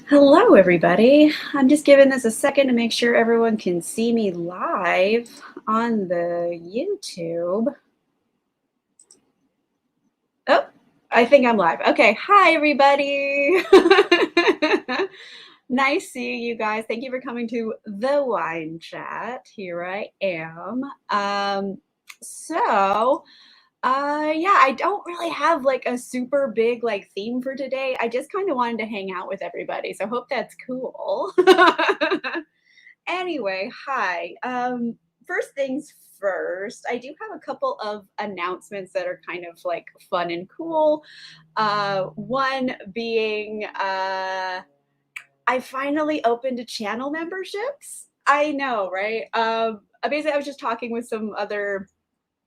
Hello, everybody. I'm just giving this a second to make sure everyone can see me live on the YouTube. Oh, I think I'm live. Okay. Hi, everybody. Nice seeing you guys. Thank you for coming to the wine chat. Here I am. Yeah, I don't really have like a super big like theme for today. I just kind of wanted to hang out with everybody. So hope that's cool. Anyway, hi. First things first, I do have a couple of announcements that are kind of like fun and cool. One being I finally opened a channel memberships. I know, right? Basically I was just talking with some other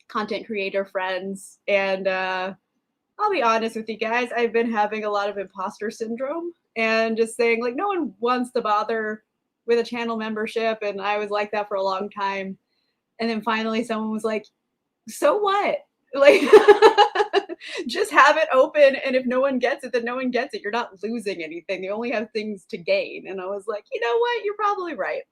content creator friends and I'll be honest with you guys, I've been having a lot of imposter syndrome and just saying like no one wants to bother with a channel membership, and I was like that for a long time. And then finally someone was like, "So what?" Like just have it open, and if no one gets it, then no one gets it. You're not losing anything. They only have things to gain. And I was like, "You know what? You're probably right."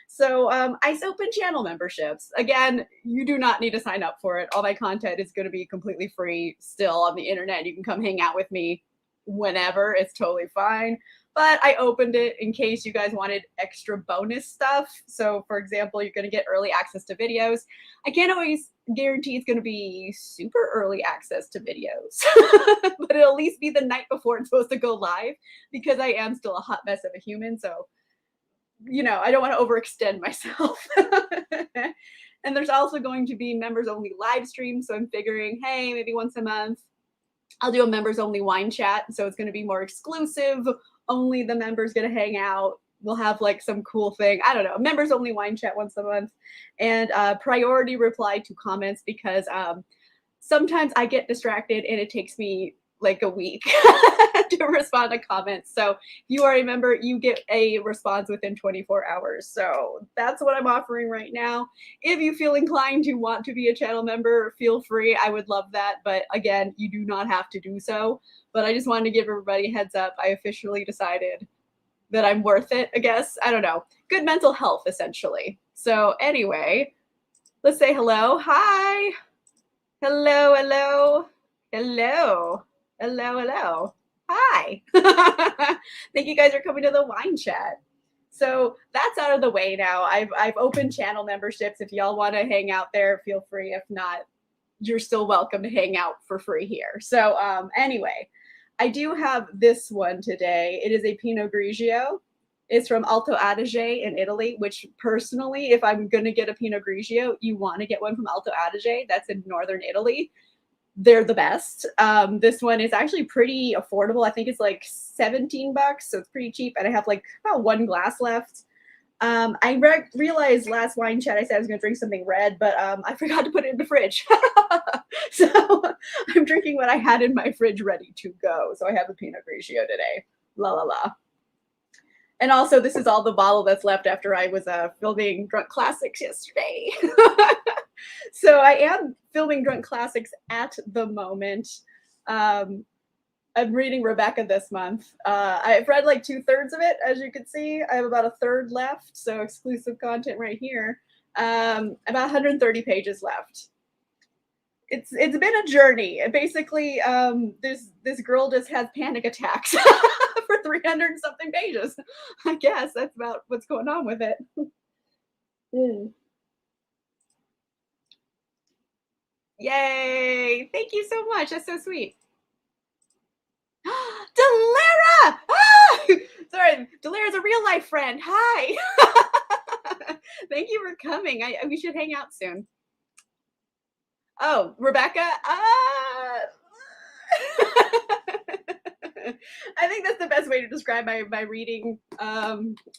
So I open channel memberships. Again, you do not need to sign up for it. All my content is going to be completely free still on the internet. You can come hang out with me whenever. It's totally fine. But I opened it in case you guys wanted extra bonus stuff. So, for example, you're going to get early access to videos. I can't always guarantee it's going to be super early access to videos, but it'll at least be the night before it's supposed to go live because I am still a hot mess of a human. So I don't want to overextend myself. And there's also going to be members only live streams. So I'm figuring, hey, maybe once a month, I'll do a members only wine chat. So it's going to be more exclusive. Only the members going to hang out. We'll have like some cool thing. I don't know. Members only wine chat once a month, and priority reply to comments because sometimes I get distracted and it takes me like a week to respond to comments. So if you are a member, you get a response within 24 hours. So that's what I'm offering right now. If you feel inclined to want to be a channel member, feel free. I would love that. But again, you do not have to do so. But I just wanted to give everybody a heads up. I officially decided that I'm worth it, I guess. I don't know. Good mental health, essentially. So anyway, let's say hello. Hi. Hello, hello, hello, hello, hello. Hi. Thank you guys for coming to the wine chat. So that's out of the way now. I've opened channel memberships. If y'all want to hang out there, feel free. If not, you're still welcome to hang out for free here. So anyway, I do have this one today. It is a Pinot Grigio. It's from Alto Adige in Italy, which personally, if I'm going to get a Pinot Grigio, you want to get one from Alto Adige. That's in northern Italy. They're the best. This one is actually pretty affordable. I think it's like 17 bucks, so it's pretty cheap. And I have like about one glass left. I realized last wine chat I said I was going to drink something red, but I forgot to put it in the fridge. So I'm drinking what I had in my fridge ready to go. So I have a Pinot Grigio today. La la la. And also, this is all the bottle that's left after I was filming Drunk Classics yesterday. So I am filming Drunk Classics at the moment. I'm reading Rebecca this month. I've read like 2/3 of it, as you can see. I have about a third left, so exclusive content right here. About 130 pages left. It's been a journey. Basically, this girl just has panic attacks for 300 something pages. I guess that's about what's going on with it. Mm. Yay! Thank you so much. That's so sweet. Delira! Ah! Sorry, Delira's a real life friend. Hi. Thank you for coming. We should hang out soon. Oh, Rebecca. I think that's the best way to describe my reading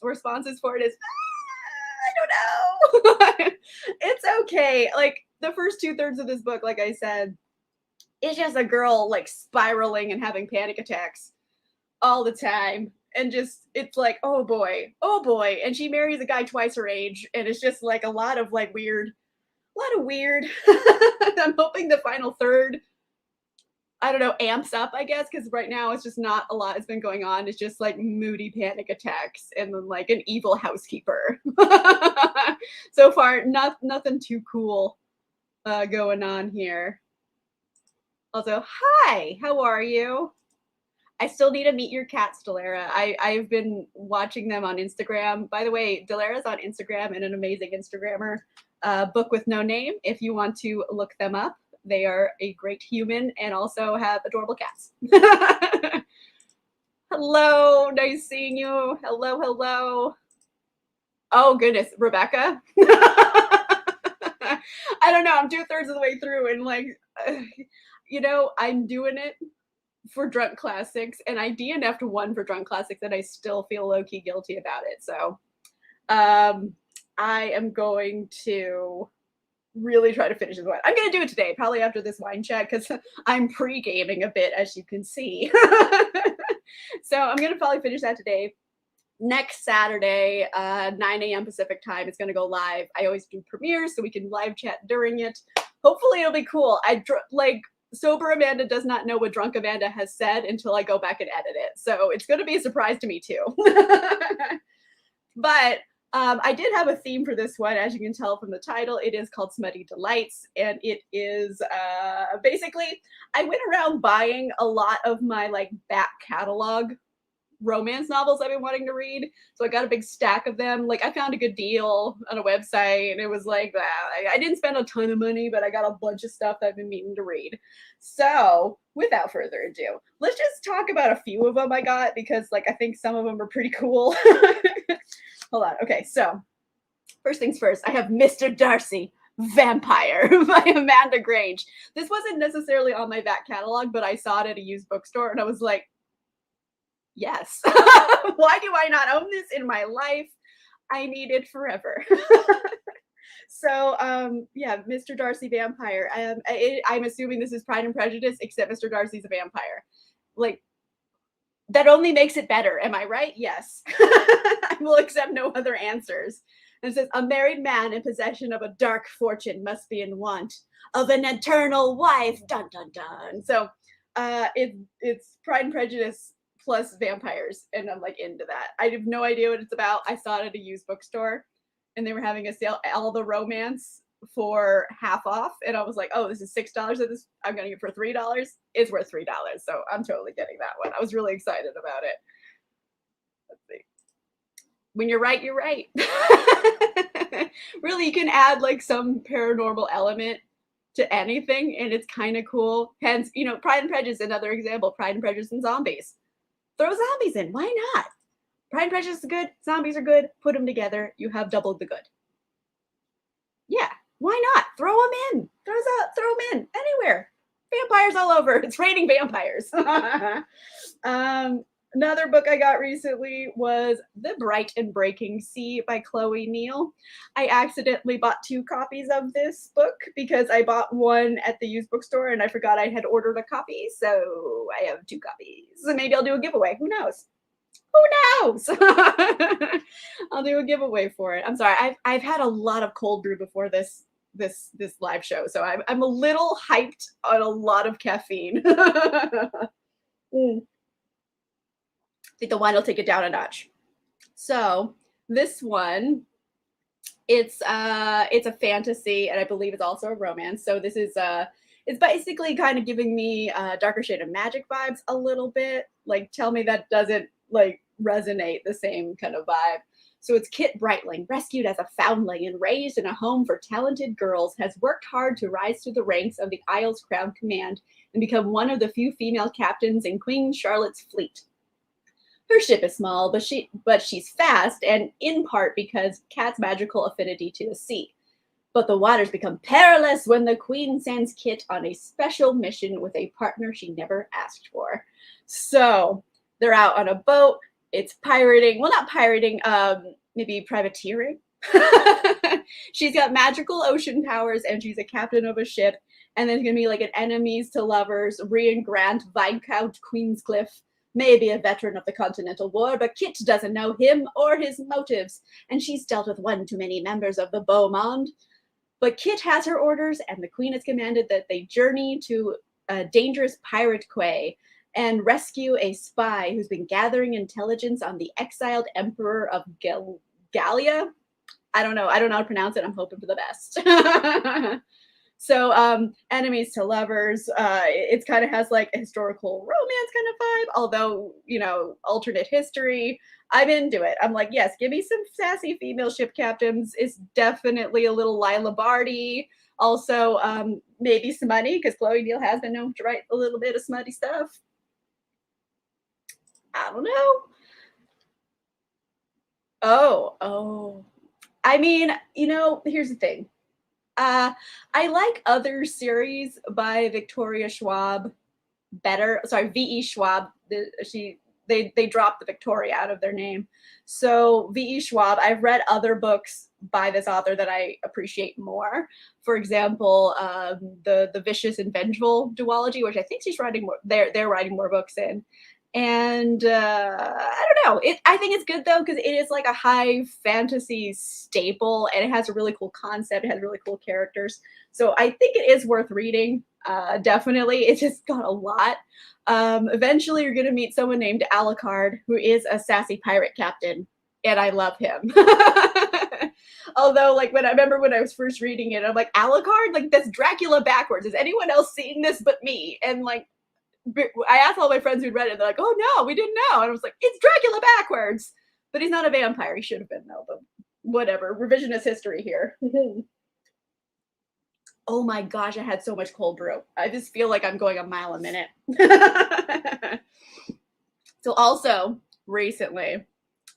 responses for it is I don't know. It's okay. Like the first 2/3 of this book, like I said, it's just a girl like spiraling and having panic attacks all the time. And just it's like, oh boy, oh boy. And she marries a guy twice her age, and it's just like a lot of like weird, a lot of weird. I'm hoping the final third I don't know, amps up, I guess, because right now it's just not a lot has been going on. It's just like moody panic attacks and then like an evil housekeeper. So far, nothing too cool going on here. Also, hi, how are you? I still need to meet your cats, Delara. I've been watching them on Instagram. By the way, Delara's on Instagram and an amazing Instagrammer. Book with No Name, if you want to look them up. They are a great human and also have adorable cats. Hello, nice seeing you. Hello, hello. Oh, goodness, Rebecca. I don't know. I'm 2/3 of the way through and like, you know, I'm doing it for Drunk Classics and I DNF'd one for Drunk Classics and I still feel low-key guilty about it. So I am going to really try to finish this one. I'm going to do it today, probably after this wine chat, because I'm pre-gaming a bit, as you can see. So I'm going to probably finish that today. Next Saturday, 9 a.m. Pacific time, it's going to go live. I always do premieres, so we can live chat during it. Hopefully it'll be cool. Like, sober Amanda does not know what drunk Amanda has said until I go back and edit it. So it's going to be a surprise to me, too. But I did have a theme for this one, as you can tell from the title. It is called Smutty Delights, and it is basically, I went around buying a lot of my like back catalog romance novels I've been wanting to read. So I got a big stack of them. Like I found a good deal on a website, and it was like I didn't spend a ton of money, but I got a bunch of stuff that I've been meaning to read. So without further ado, let's just talk about a few of them I got, because like I think some of them are pretty cool. Hold on. Okay, so first things first, I have Mr. Darcy, Vampire by Amanda Grange. This wasn't necessarily on my back catalog, but I saw it at a used bookstore and I was like, yes. Why do I not own this in my life? I need it forever. So, yeah, Mr. Darcy, Vampire. I'm assuming this is Pride and Prejudice, except Mr. Darcy's a vampire. Like, that only makes it better. Am I right? Yes. I will accept no other answers. And it says, a married man in possession of a dark fortune must be in want of an eternal wife. Dun, dun, dun. So it's Pride and Prejudice plus vampires. And I'm like into that. I have no idea what it's about. I saw it at a used bookstore and they were having a sale, all the romance for half off. And I was like, oh, this is $6 at this. I'm going to get it for $3. It's worth $3. So I'm totally getting that one. I was really excited about it. Let's see. When you're right, you're right. Really, you can add like some paranormal element to anything and it's kind of cool. Hence, you know, Pride and Prejudice, another example, Pride and Prejudice and zombies. Throw zombies in. Why not? Pride and Prejudice is good. Zombies are good. Put them together. You have double the good. Yeah. Why not? Throw them in. Throw them in anywhere. Vampires all over. It's raining vampires. Another book I got recently was The Bright and Breaking Sea by Chloe Neal. I accidentally bought 2 copies of this book because I bought one at the used bookstore and I forgot I had ordered a copy. So I have 2 copies. So maybe I'll do a giveaway. Who knows? Who knows? I'll do a giveaway for it. I'm sorry. I've had a lot of cold brew before this live show, so I'm a little hyped on a lot of caffeine. I think the wine will take it down a notch. So this one, it's a fantasy, and I believe it's also a romance. So this is it's basically kind of giving me Darker Shade of Magic vibes a little bit. Like, tell me that doesn't like resonate the same kind of vibe. So it's Kit Brightling, rescued as a foundling and raised in a home for talented girls, has worked hard to rise through the ranks of the Isle's Crown Command and become one of the few female captains in Queen Charlotte's fleet. Her ship is small, but she's fast, and in part because Kat's magical affinity to the sea. But the waters become perilous when the Queen sends Kit on a special mission with a partner she never asked for. So they're out on a boat. It's pirating. Well, not pirating, maybe privateering. She's got magical ocean powers and she's a captain of a ship. And there's going to be like an enemies to lovers, Rian Grant, Viscount Queenscliff, maybe a veteran of the Continental War, but Kit doesn't know him or his motives. And she's dealt with one too many members of the Beau Monde. But Kit has her orders and the Queen has commanded that they journey to a dangerous pirate quay and rescue a spy who's been gathering intelligence on the exiled emperor of Gallia. I don't know how to pronounce it. I'm hoping for the best. So enemies to lovers, it kind of has like a historical romance kind of vibe, although, you know, alternate history. I'm into it. I'm like, yes, give me some sassy female ship captains. It's definitely a little Lila Barty. Also, maybe Smutty, because Chloe Neal has been known to write a little bit of smutty stuff. I don't know. Oh. I mean, you know, here's the thing. I like other series by Victoria Schwab better. Sorry, V.E. Schwab. They dropped the Victoria out of their name. So V.E. Schwab, I've read other books by this author that I appreciate more. For example, the Vicious and Vengeful duology, which I think she's writing more. They're writing more books in. And I don't know. I think it's good though because it is like a high fantasy staple, and it has a really cool concept. It has really cool characters, so I think it is worth reading. Definitely, it's just got a lot. Eventually, you're gonna meet someone named Alucard, who is a sassy pirate captain, and I love him. Although, like when I was first reading it, I'm like, Alucard, like that's Dracula backwards. Is anyone else seeing this but me? And like, I asked all my friends who'd read it, they're like, oh no, we didn't know. And I was like, it's Dracula backwards. But he's not a vampire. He should have been though, but whatever. Revisionist history here. Oh my gosh, I had so much cold brew. I just feel like I'm going a mile a minute. So also, recently,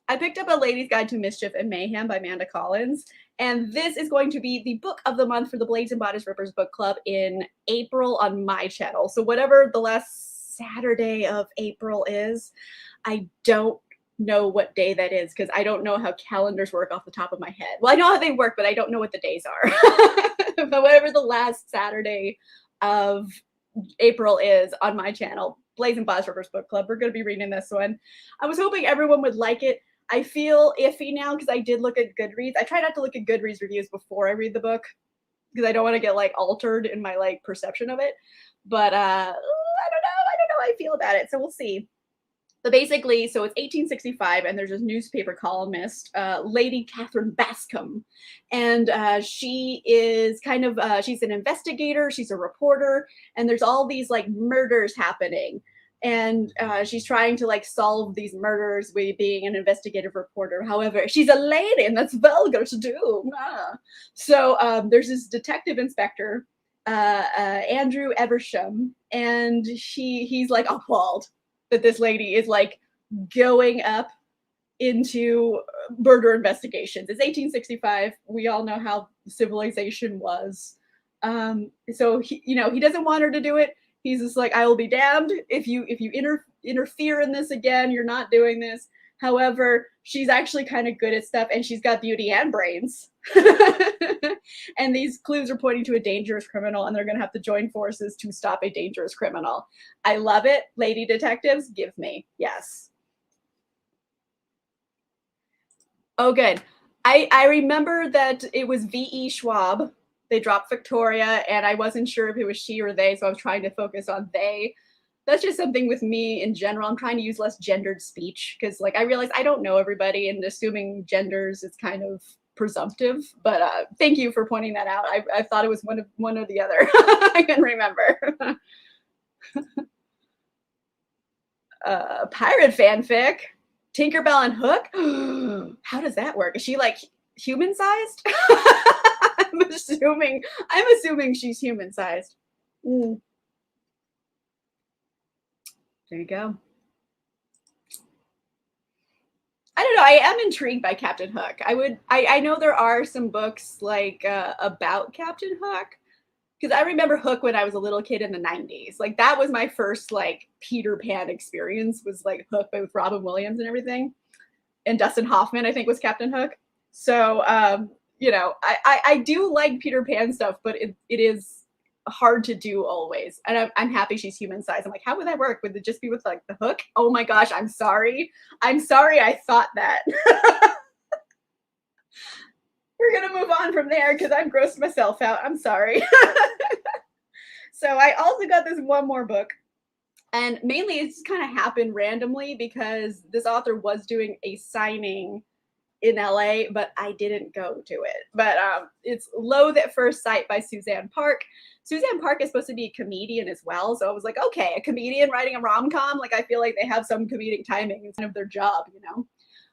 I picked up A Lady's Guide to Mischief and Mayhem by Amanda Collins. And this is going to be the book of the month for the Blades and Bodice Rippers book club in April on my channel. So whatever the last Saturday of April is, I don't know what day that is because I don't know how calendars work off the top of my head. Well, I know how they work, but I don't know what the days are. But whatever the last Saturday of April is on my channel, Blades and Bodice Rippers book club, we're going to be reading this one. I was hoping everyone would like it. I feel iffy now because I did look at Goodreads. I try not to look at Goodreads reviews before I read the book because I don't want to get like altered in my like perception of it. But I don't know how I feel about it. So we'll see. But basically, so it's 1865, and there's this newspaper columnist, Lady Catherine Bascom, and she is kind of she's an investigator, she's a reporter, and there's all these like murders happening. And she's trying to like solve these murders with being an investigative reporter. However, she's a lady, and that's vulgar to do. So there's this detective inspector, Andrew Eversham, and he's like appalled that this lady is like going up into murder investigations. It's 1865. We all know how civilization was. So he doesn't want her to do it. He's just like, I will be damned if you interfere in this again. You're not doing this. However, she's actually kind of good at stuff, and she's got beauty and brains. And these clues are pointing to a dangerous criminal, and they're going to have to join forces to stop a dangerous criminal. I love it. Lady detectives, give me. Yes. Oh, good. I remember that it was V.E. Schwab. They dropped Victoria, and I wasn't sure if it was she or they, so I was trying to focus on they. That's just something with me in general. I'm trying to use less gendered speech because, like, I realize I don't know everybody, and assuming genders is kind of presumptive. But thank you for pointing that out. I thought it was one or the other. I couldn't remember. Pirate fanfic, Tinkerbell and Hook. How does that work? Is she like human sized? I'm assuming she's human sized. There you go. I don't know. I am intrigued by Captain Hook. I know there are some books like about Captain Hook because I remember Hook when I was a little kid in the 90s. Like that was my first like Peter Pan experience was like Hook with Robin Williams and everything. And Dustin Hoffman, I think, was Captain Hook. So, I do like Peter Pan stuff, but it is hard to do always. And I'm happy she's human sized. I'm like, how would that work? Would it just be with like the hook? Oh my gosh, I'm sorry. I thought that. We're going to move on from there because I've grossed myself out. I'm sorry. So I also got this one more book. And mainly it's kind of happened randomly because this author was doing a signing in LA, but I didn't go to it. But it's Loathe at First Sight by Suzanne Park. Suzanne Park is supposed to be a comedian as well. So I was like, okay, a comedian writing a rom-com. Like, I feel like they have some comedic timing. It's kind of their job, you know?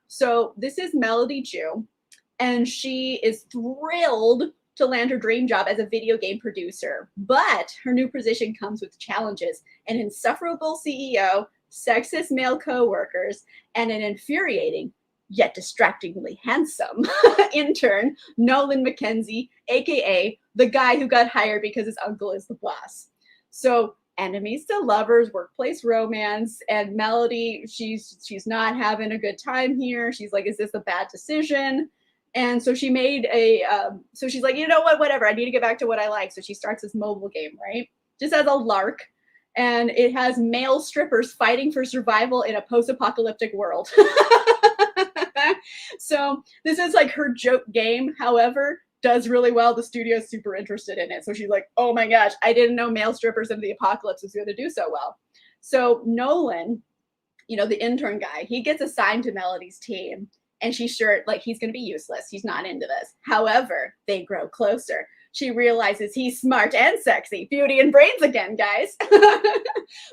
So this is Melody Jew, and she is thrilled to land her dream job as a video game producer. But her new position comes with challenges: an insufferable CEO, sexist male coworkers, and an infuriating yet distractingly handsome intern, Nolan McKenzie, aka the guy who got hired because his uncle is the boss. So enemies to lovers, workplace romance, and Melody, she's not having a good time here. She's like, is this a bad decision? And so she made so she's like, you know what, whatever, I need to get back to what I like. So she starts this mobile game, right? Just as a lark. And it has male strippers fighting for survival in a post-apocalyptic world. So this is like her joke game. However, does really well. The studio is super interested in it. So she's like, oh my gosh, I didn't know male strippers in the apocalypse was going to do so well. So Nolan, you know, the intern guy, he gets assigned to Melody's team. And she's sure, like, he's going to be useless. He's not into this. However, they grow closer. She realizes he's smart and sexy. Beauty and brains again, guys.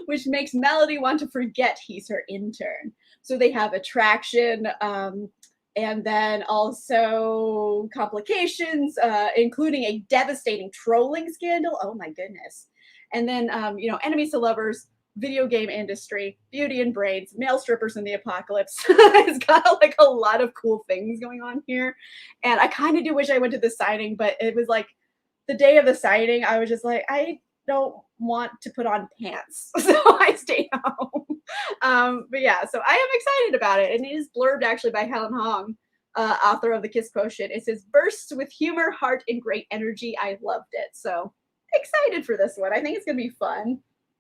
Which makes Melody want to forget he's her intern. So they have attraction, and then also complications, including a devastating trolling scandal. Oh my goodness. And then, you know, enemies to lovers, video game industry, beauty and brains, male strippers in the apocalypse. It's got like a lot of cool things going on here. And I kind of do wish I went to the signing, but it was like the day of the signing, I was just like, I don't want to put on pants. So I stayed home. But yeah, so I am excited about it. And it is blurbed actually by Helen Hong, author of The Kiss Quotient. It says, bursts with humor, heart, and great energy. I loved it. So excited for this one. I think it's going to be fun.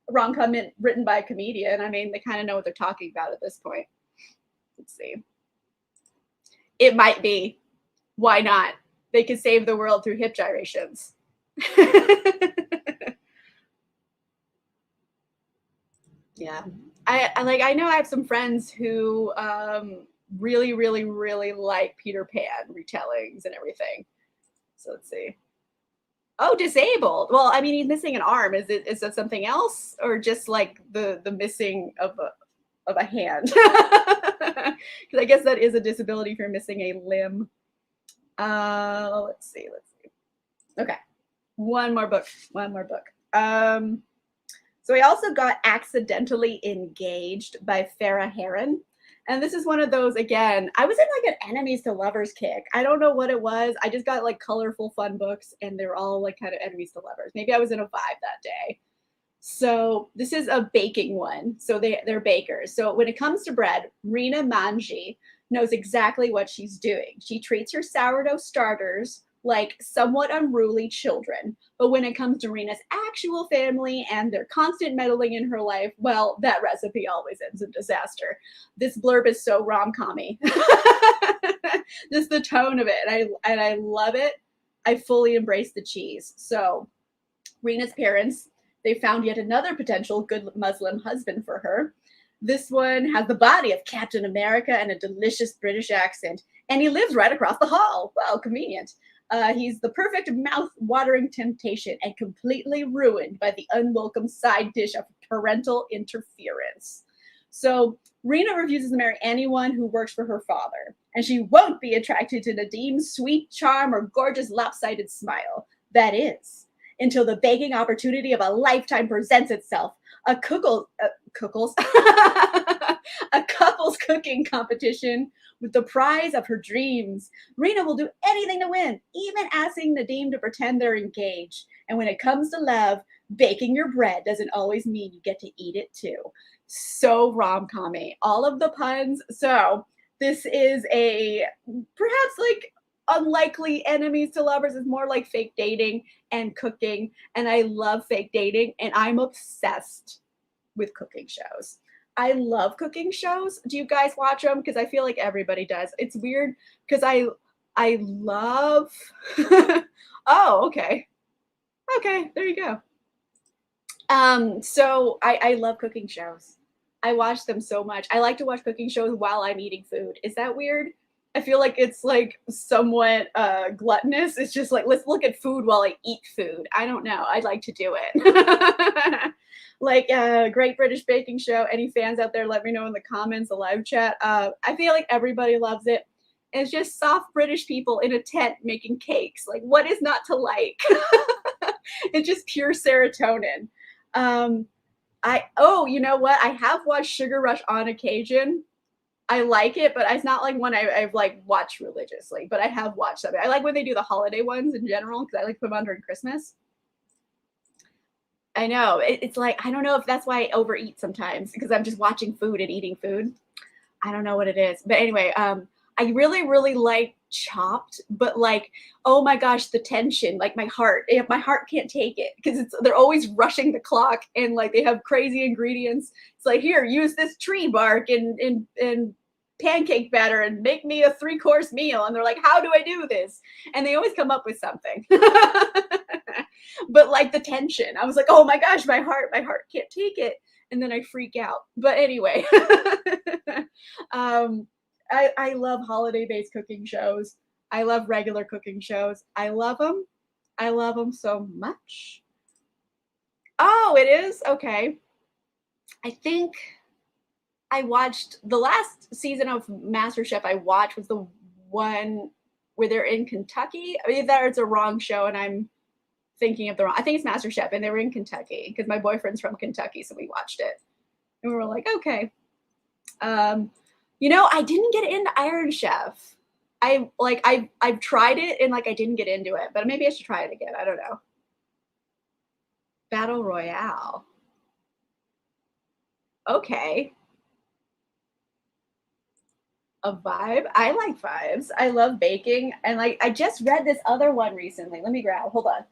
A rom-com written by a comedian. I mean, they kind of know what they're talking about at this point. Let's see. It might be. Why not? They could save the world through hip gyrations. Yeah. I know I have some friends who really, really, really like Peter Pan retellings and everything. So let's see. Oh, disabled. Well, I mean, he's missing an arm. Is that something else, or just like the missing of a hand? Because I guess that is a disability if you're missing a limb. Let's see. Okay, one more book. So I also got Accidentally Engaged by Farah Heron. And this is one of those, again, I was in like an enemies to lovers kick. I don't know what it was. I just got like colorful, fun books, and they're all like kind of enemies to lovers. Maybe I was in a vibe that day. So this is a baking one. So they're bakers. So when it comes to bread, Rena Manji knows exactly what she's doing. She treats her sourdough starters like somewhat unruly children. But when it comes to Rena's actual family and their constant meddling in her life, well, that recipe always ends in disaster. This blurb is so rom-com-y. Just the tone of it. And I love it. I fully embrace the cheese. So Rena's parents, they found yet another potential good Muslim husband for her. This one has the body of Captain America and a delicious British accent. And he lives right across the hall. Well, convenient. He's the perfect mouth-watering temptation and completely ruined by the unwelcome side dish of parental interference. So Rena refuses to marry anyone who works for her father, and she won't be attracted to Nadim's sweet charm or gorgeous lopsided smile. That is, until the begging opportunity of a lifetime presents itself. A couple's cooking competition with the prize of her dreams. Rena will do anything to win, even asking Nadim to pretend they're engaged. And when it comes to love, baking your bread doesn't always mean you get to eat it too. So rom-com-y. All of the puns. So this is a perhaps like unlikely enemies to lovers. Is more like fake dating and cooking. And I love fake dating, and I'm obsessed with cooking shows. I love cooking shows. Do you guys watch them? Because I feel like everybody does. It's weird because I love. Oh, okay. Okay, there you go. So I love cooking shows. I watch them so much. I like to watch cooking shows while I'm eating food. Is that weird? I feel like it's like somewhat gluttonous. It's just like, let's look at food while I eat food. I don't know. I like to do it. Like Great British Baking Show. Any fans out there, let me know in the comments, the live chat. I feel like everybody loves it. It's just soft British people in a tent making cakes. Like, what is not to like? It's just pure serotonin. You know what? I have watched Sugar Rush on occasion. I like it, but it's not like one I've like watched religiously, but I have watched them. I like when they do the holiday ones in general because I like to put them on during Christmas. I know. It's like, I don't know if that's why I overeat sometimes because I'm just watching food and eating food. I don't know what it is. But anyway, I really, really like Chopped, but like, oh my gosh, the tension, like my heart can't take it because they're always rushing the clock and like they have crazy ingredients. It's like, here, use this tree bark and pancake batter and make me a 3-course meal. And they're like, how do I do this? And they always come up with something. But like the tension, I was like, oh my gosh, my heart can't take it. And then I freak out. But anyway, I love holiday-based cooking shows. I love regular cooking shows. I love them. I love them so much. Oh, it is? Okay. I think I watched the last season of MasterChef I watched was the one where they're in Kentucky. I mean, that it's a wrong show and I'm thinking of the wrong. I think it's MasterChef and they were in Kentucky because my boyfriend's from Kentucky, so we watched it. And we were like, okay. You know, I didn't get into Iron Chef. I've tried it and like I didn't get into it, but maybe I should try it again. I don't know. Battle Royale. Okay. A vibe. I like vibes. I love baking. And like I just read this other one recently. Let me grab. Hold on.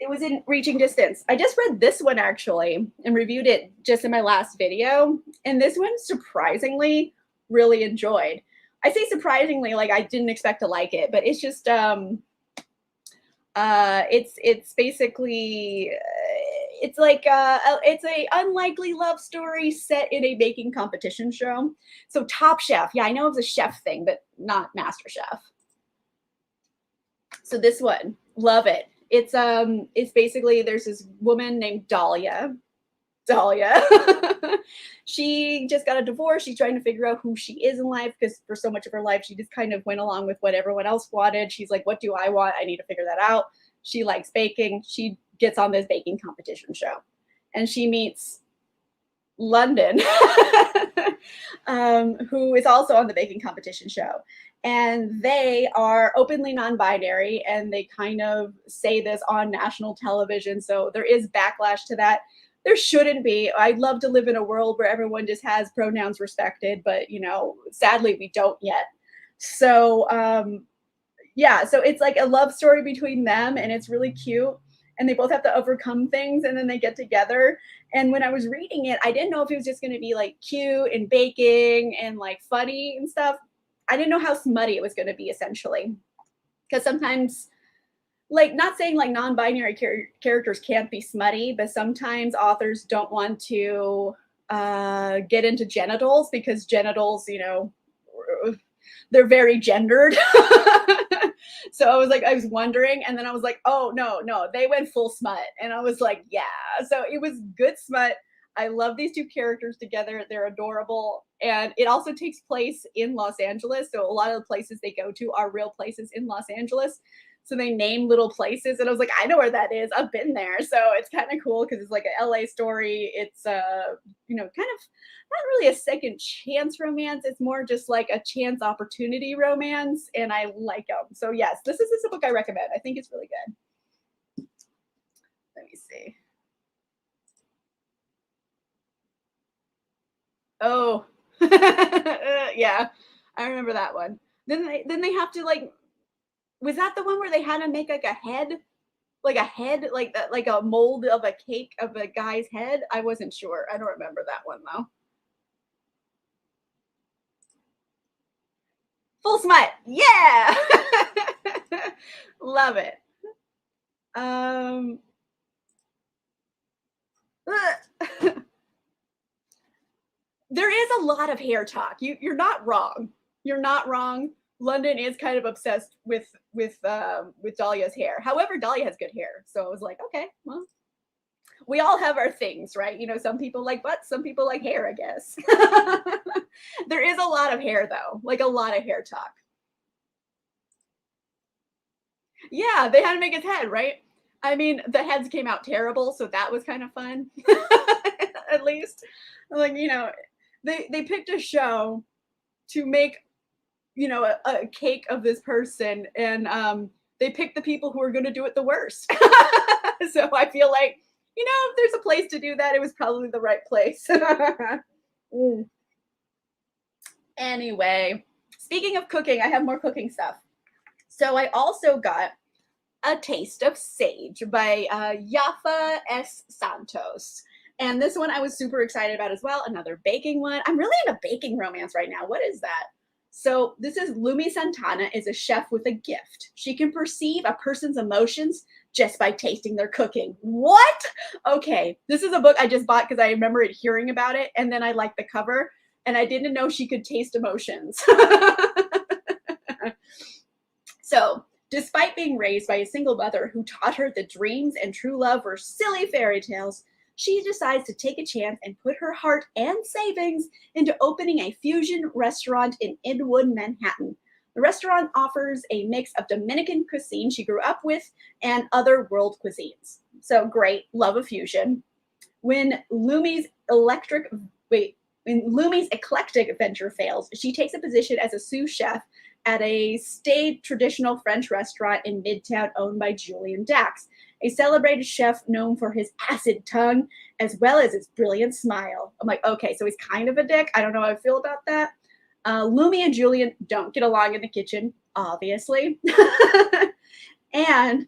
It was in Reaching Distance. I just read this one actually and reviewed it just in my last video. And this one surprisingly really enjoyed. I say surprisingly, like I didn't expect to like it, but it's just it's basically it's like it's a unlikely love story set in a baking competition show. So Top Chef, yeah, I know it's a chef thing, but not Master Chef. So this one, love it. It's basically there's this woman named Dahlia. She just got a divorce. She's trying to figure out who she is in life because for so much of her life, she just kind of went along with what everyone else wanted. She's like, what do I want? I need to figure that out. She likes baking. She gets on this baking competition show and she meets London, who is also on the baking competition show. And they are openly non-binary and they kind of say this on national television. So there is backlash to that. There shouldn't be. I'd love to live in a world where everyone just has pronouns respected, but you know, sadly we don't yet. So yeah, so it's like a love story between them and it's really cute. And they both have to overcome things and then they get together. And when I was reading it, I didn't know if it was just going to be like cute and baking and like funny and stuff. I didn't know how smutty it was going to be essentially. Because sometimes, like, not saying like non-binary characters can't be smutty, but sometimes authors don't want to get into genitals because genitals, you know, they're very gendered. So I was wondering, and then I was like, oh no, they went full smut, and I was like, yeah. So it was good smut. I love these two characters together. They're adorable, and it also takes place in Los Angeles. So a lot of the places they go to are real places in Los Angeles. So they name little places, and I was like, I know where that is. I've been there, so it's kind of cool because it's like an LA story. It's you know, kind of not really a second chance romance. It's more just like a chance opportunity romance, and I like them. So yes, this is a book I recommend. I think it's really good. Let me see. Oh, yeah, I remember that one. Then they have to like. Was that the one where they had to make like a head? Like a head, like that, like a mold of a cake of a guy's head. I wasn't sure. I don't remember that one though. Full smut. Yeah. Love it. Um, There is a lot of hair talk. You're not wrong. You're not wrong. London is kind of obsessed with Dahlia's hair. However, Dahlia has good hair, so I was like, okay, well, we all have our things, right? You know, some people like butts, some people like hair, I guess. There is a lot of hair, though, like a lot of hair talk. Yeah, they had to make his head, right? I mean, the heads came out terrible, so that was kind of fun. At least, like, you know, they picked a show to make, you know, a cake of this person, and they picked the people who are going to do it the worst. So I feel like, you know, if there's a place to do that, it was probably the right place. Mm. Anyway, speaking of cooking, I have more cooking stuff. So I also got A Taste of Sage by Yafa S. Santos. And this one I was super excited about as well. Another baking one. I'm really in a baking romance right now. What is that? So this is Lumi Santana is a chef with a gift. She can perceive a person's emotions just by tasting their cooking. What? Okay, this is a book I just bought because I remember hearing about it, and then I liked the cover, and I didn't know she could taste emotions. So, despite being raised by a single mother who taught her that dreams and true love were silly fairy tales, she decides to take a chance and put her heart and savings into opening a fusion restaurant in Inwood, Manhattan. The restaurant offers a mix of Dominican cuisine she grew up with and other world cuisines. So great, love of fusion. When Lumi's eclectic venture fails, she takes a position as a sous chef at a staid traditional French restaurant in Midtown owned by Julian Dax, a celebrated chef known for his acid tongue as well as his brilliant smile. I'm like, okay, so he's kind of a dick. I don't know how I feel about that. Lumi and Julian don't get along in the kitchen, obviously. And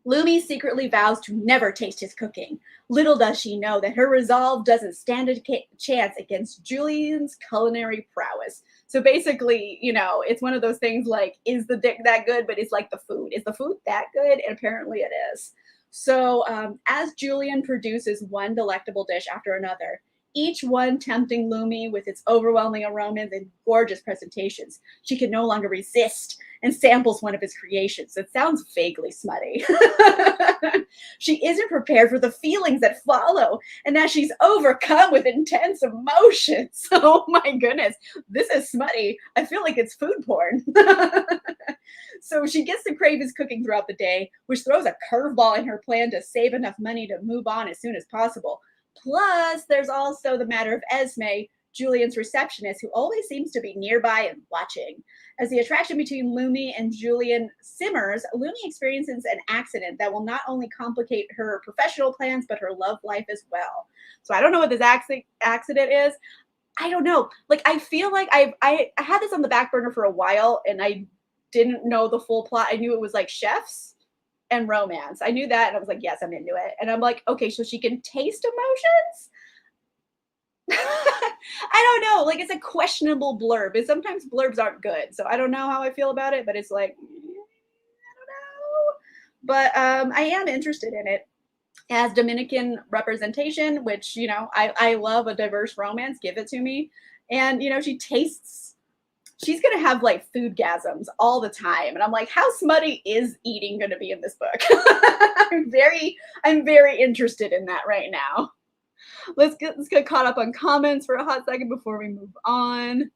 Lumi secretly vows to never taste his cooking. Little does she know that her resolve doesn't stand a chance against Julian's culinary prowess. So basically, you know, it's one of those things like, is the dick that good? But it's like the food. Is the food that good? And apparently it is. So as Julian produces one delectable dish after another, each one tempting Lumi with its overwhelming aromas and gorgeous presentations, she can no longer resist and samples one of his creations. It sounds vaguely smutty. She isn't prepared for the feelings that follow, and now she's overcome with intense emotions. Oh my goodness, this is smutty. I feel like it's food porn. So she gets to crave his cooking throughout the day, which throws a curveball in her plan to save enough money to move on as soon as possible. Plus, there's also the matter of Esme, Julian's receptionist, who always seems to be nearby and watching. As the attraction between Lumi and Julian simmers, Lumi experiences an accident that will not only complicate her professional plans, but her love life as well. So I don't know what this accident is. I don't know. Like, I feel like I had this on the back burner for a while, and I didn't know the full plot. I knew it was like chefs and romance. I knew that, and I was like, yes, I'm into it. And I'm like, okay, so she can taste emotions? I don't know. Like, it's a questionable blurb. And sometimes blurbs aren't good. So I don't know how I feel about it, but it's like, I don't know. But I am interested in it. It has Dominican representation, which, you know, I love a diverse romance. Give it to me. And, you know, she's going to have like foodgasms all the time. And I'm like, how smutty is eating going to be in this book? I'm very interested in that right now. Let's get caught up on comments for a hot second before we move on.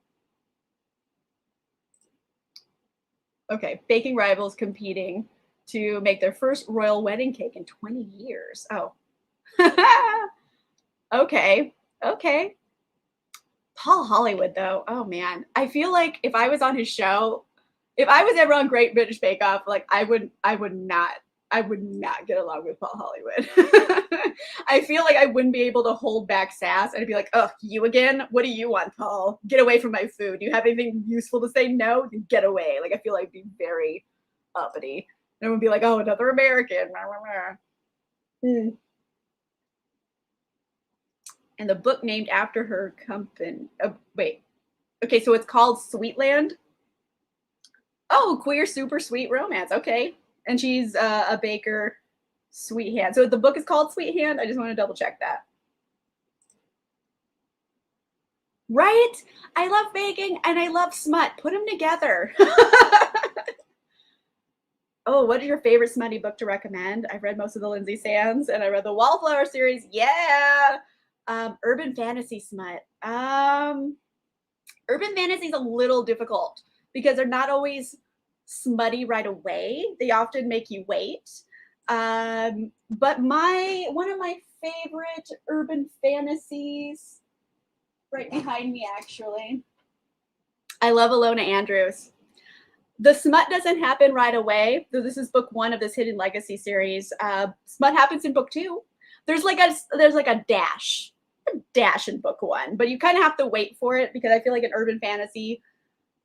Okay, baking rivals competing to make their first royal wedding cake in 20 years. Oh. Okay. Paul Hollywood, though. Oh, man. I feel like if I was on his show, if I was ever on Great British Bake Off, like I would not get along with Paul Hollywood. I feel like I wouldn't be able to hold back sass. I'd be like, oh, you again? What do you want, Paul? Get away from my food. Do you have anything useful to say? No? Then get away. Like, I feel like I'd be very uppity. And it would be like, oh, another American. And the book named after her company. Oh, wait. Okay, so it's called Sweetland. Oh, queer, super sweet romance. Okay. And she's a baker, Sweet Hand. So the book is called Sweet Hand. I just want to double check that. Right? I love baking and I love smut. Put them together. Oh, what is your favorite smutty book to recommend? I've read most of the Lindsay Sands and I read the Wallflower series. Yeah. Urban fantasy smut. Urban fantasy is a little difficult because they're not always smutty right away. They often make you wait. But one of my favorite urban fantasies, right behind me actually, I love Alona Andrews. The smut doesn't happen right away. So this is book 1 of this Hidden Legacy series. Smut happens in book 2. There's like a dash in book 1, but you kind of have to wait for it because I feel like an urban fantasy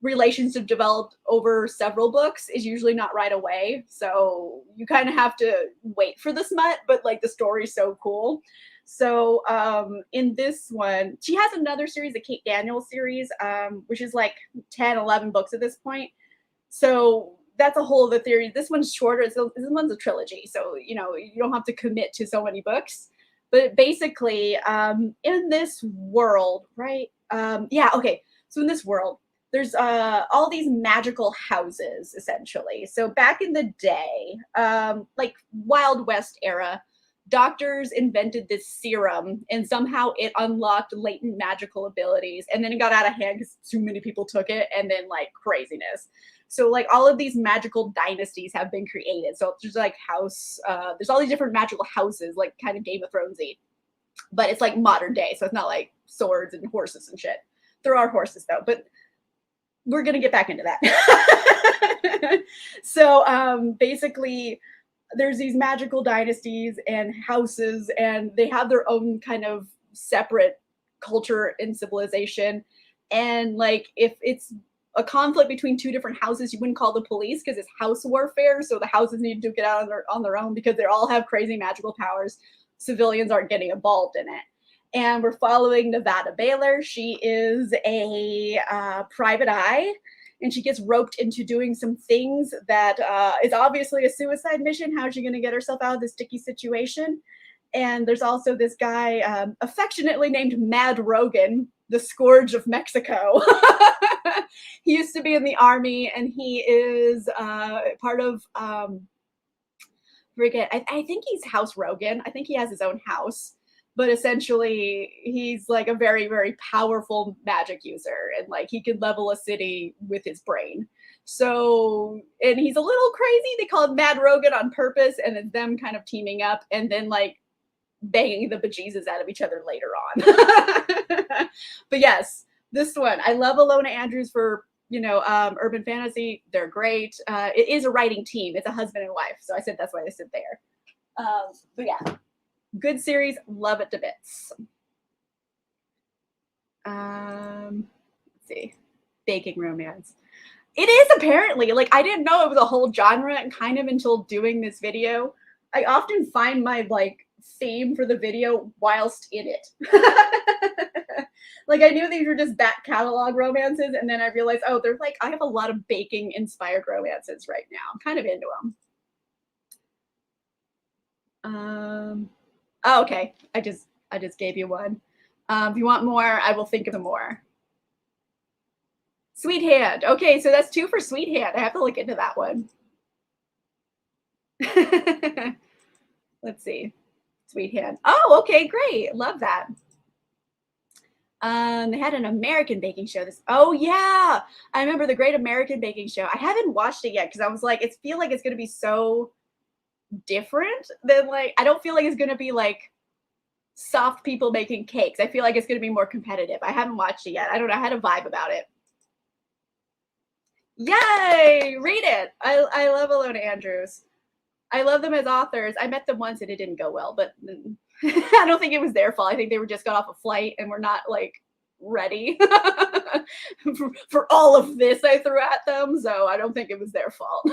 relationship developed over several books is usually not right away. So you kind of have to wait for the smut, but like the story's so cool. So in this one, she has another series, the Kate Daniels series, which is like 10, 11 books at this point. So that's a whole other theory. This one's shorter. So this one's a trilogy. So, you don't have to commit to so many books. But basically, in this world, right? Yeah, okay. So in this world, there's all these magical houses, essentially. So back in the day, like Wild West era, doctors invented this serum and somehow it unlocked latent magical abilities. And then it got out of hand because too many people took it, and then like craziness. So like all of these magical dynasties have been created. So there's like there's all these different magical houses, like kind of Game of Thronesy, but it's like modern day. So it's not like swords and horses and shit. There are horses though, but we're gonna get back into that. So basically, there's these magical dynasties and houses, and they have their own kind of separate culture and civilization. And like if it's a conflict between two different houses, you wouldn't call the police because it's house warfare. So the houses need to get out on their own because they all have crazy magical powers. Civilians aren't getting involved in it. And we're following Nevada Baylor. She is a private eye, and she gets roped into doing some things that is obviously a suicide mission. How is she going to get herself out of this sticky situation? And there's also this guy affectionately named Mad Rogan, the Scourge of Mexico. He used to be in the army, and he is part of, I think he's House Rogan. I think he has his own house. But essentially, he's like a very, very powerful magic user, and like he can level a city with his brain. So, and he's a little crazy. They call him Mad Rogan on purpose, and it's them kind of teaming up and then like banging the bejesus out of each other later on. But yes, this one, I love Alona Andrews for, urban fantasy. They're great. It is a writing team. It's a husband and wife. So I said that's why they sit there. But yeah. Good series, love it to bits. Let's see, baking romance. It is apparently, like, I didn't know it was a whole genre and kind of until doing this video. I often find my like theme for the video whilst in it. Like I knew these were just back catalog romances, and then I realized, oh, there's like, I have a lot of baking inspired romances right now. I'm kind of into them. Oh, okay. I just gave you one. If you want more, I will think of some more. Sweet Hand. Okay, so that's 2 for Sweet Hand. I have to look into that one. Let's see. Sweet Hand. Oh, okay, great. Love that. They had an American baking show. Oh yeah, I remember the Great American Baking Show. I haven't watched it yet because I was like, I feel like it's gonna be so different than like, I don't feel like it's gonna be like soft people making cakes. I feel like it's going to be more competitive. I haven't watched it yet. I don't know. I had a vibe about it. Yay! Read it. I love Alona Andrews. I love them as authors. I met them once and it didn't go well, but I don't think it was their fault. I think they were just got off a flight and were not like ready for all of this I threw at them. So I don't think it was their fault.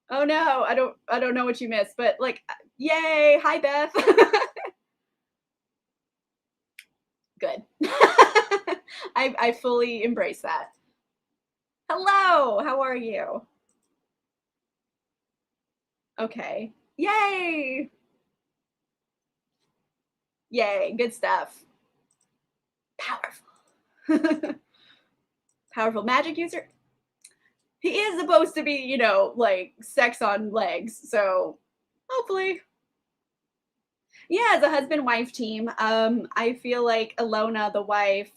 Oh no, I don't know what you missed, but like, yay! Hi, Beth. Good. I fully embrace that. Hello, how are you? Okay. Yay! Yay, good stuff. Powerful magic user. He is supposed to be, you know, like sex on legs. So hopefully. Yeah, as a husband-wife team, I feel like Alona, the wife,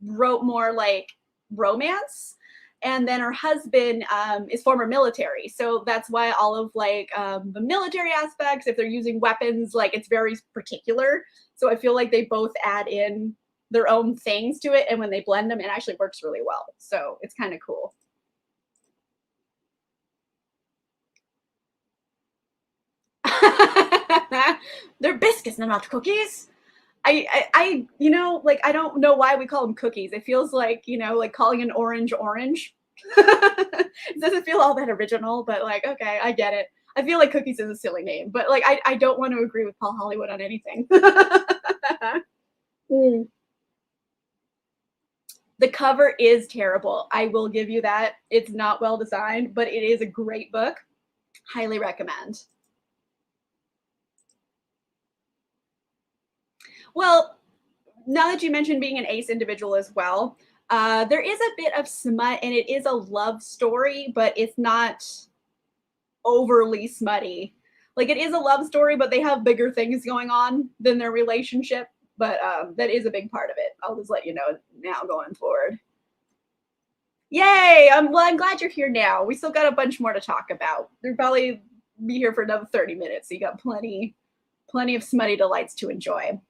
wrote more like romance, and then her husband is former military, so that's why all of like the military aspects, if they're using weapons, like it's very particular. So I feel like they both add in their own things to it, and when they blend them, it actually works really well. So it's kind of cool. They're biscuits, they're not cookies. You know, like I don't know why we call them cookies. It feels like, you know, like calling an orange orange. It doesn't feel all that original, but like, okay, I get it. I feel like cookies is a silly name, but like, I don't want to agree with Paul Hollywood on anything. Mm. The cover is terrible. I will give you that. It's not well designed, but it is a great book. Highly recommend. Well, now that you mentioned being an ace individual as well, there is a bit of smut and it is a love story, but it's not overly smutty. Like it is a love story, but they have bigger things going on than their relationship. But that is a big part of it. I'll just let you know now going forward. Yay! Well, I'm glad you're here now. We still got a bunch more to talk about. We'll probably be here for another 30 minutes, so you got plenty of smutty delights to enjoy.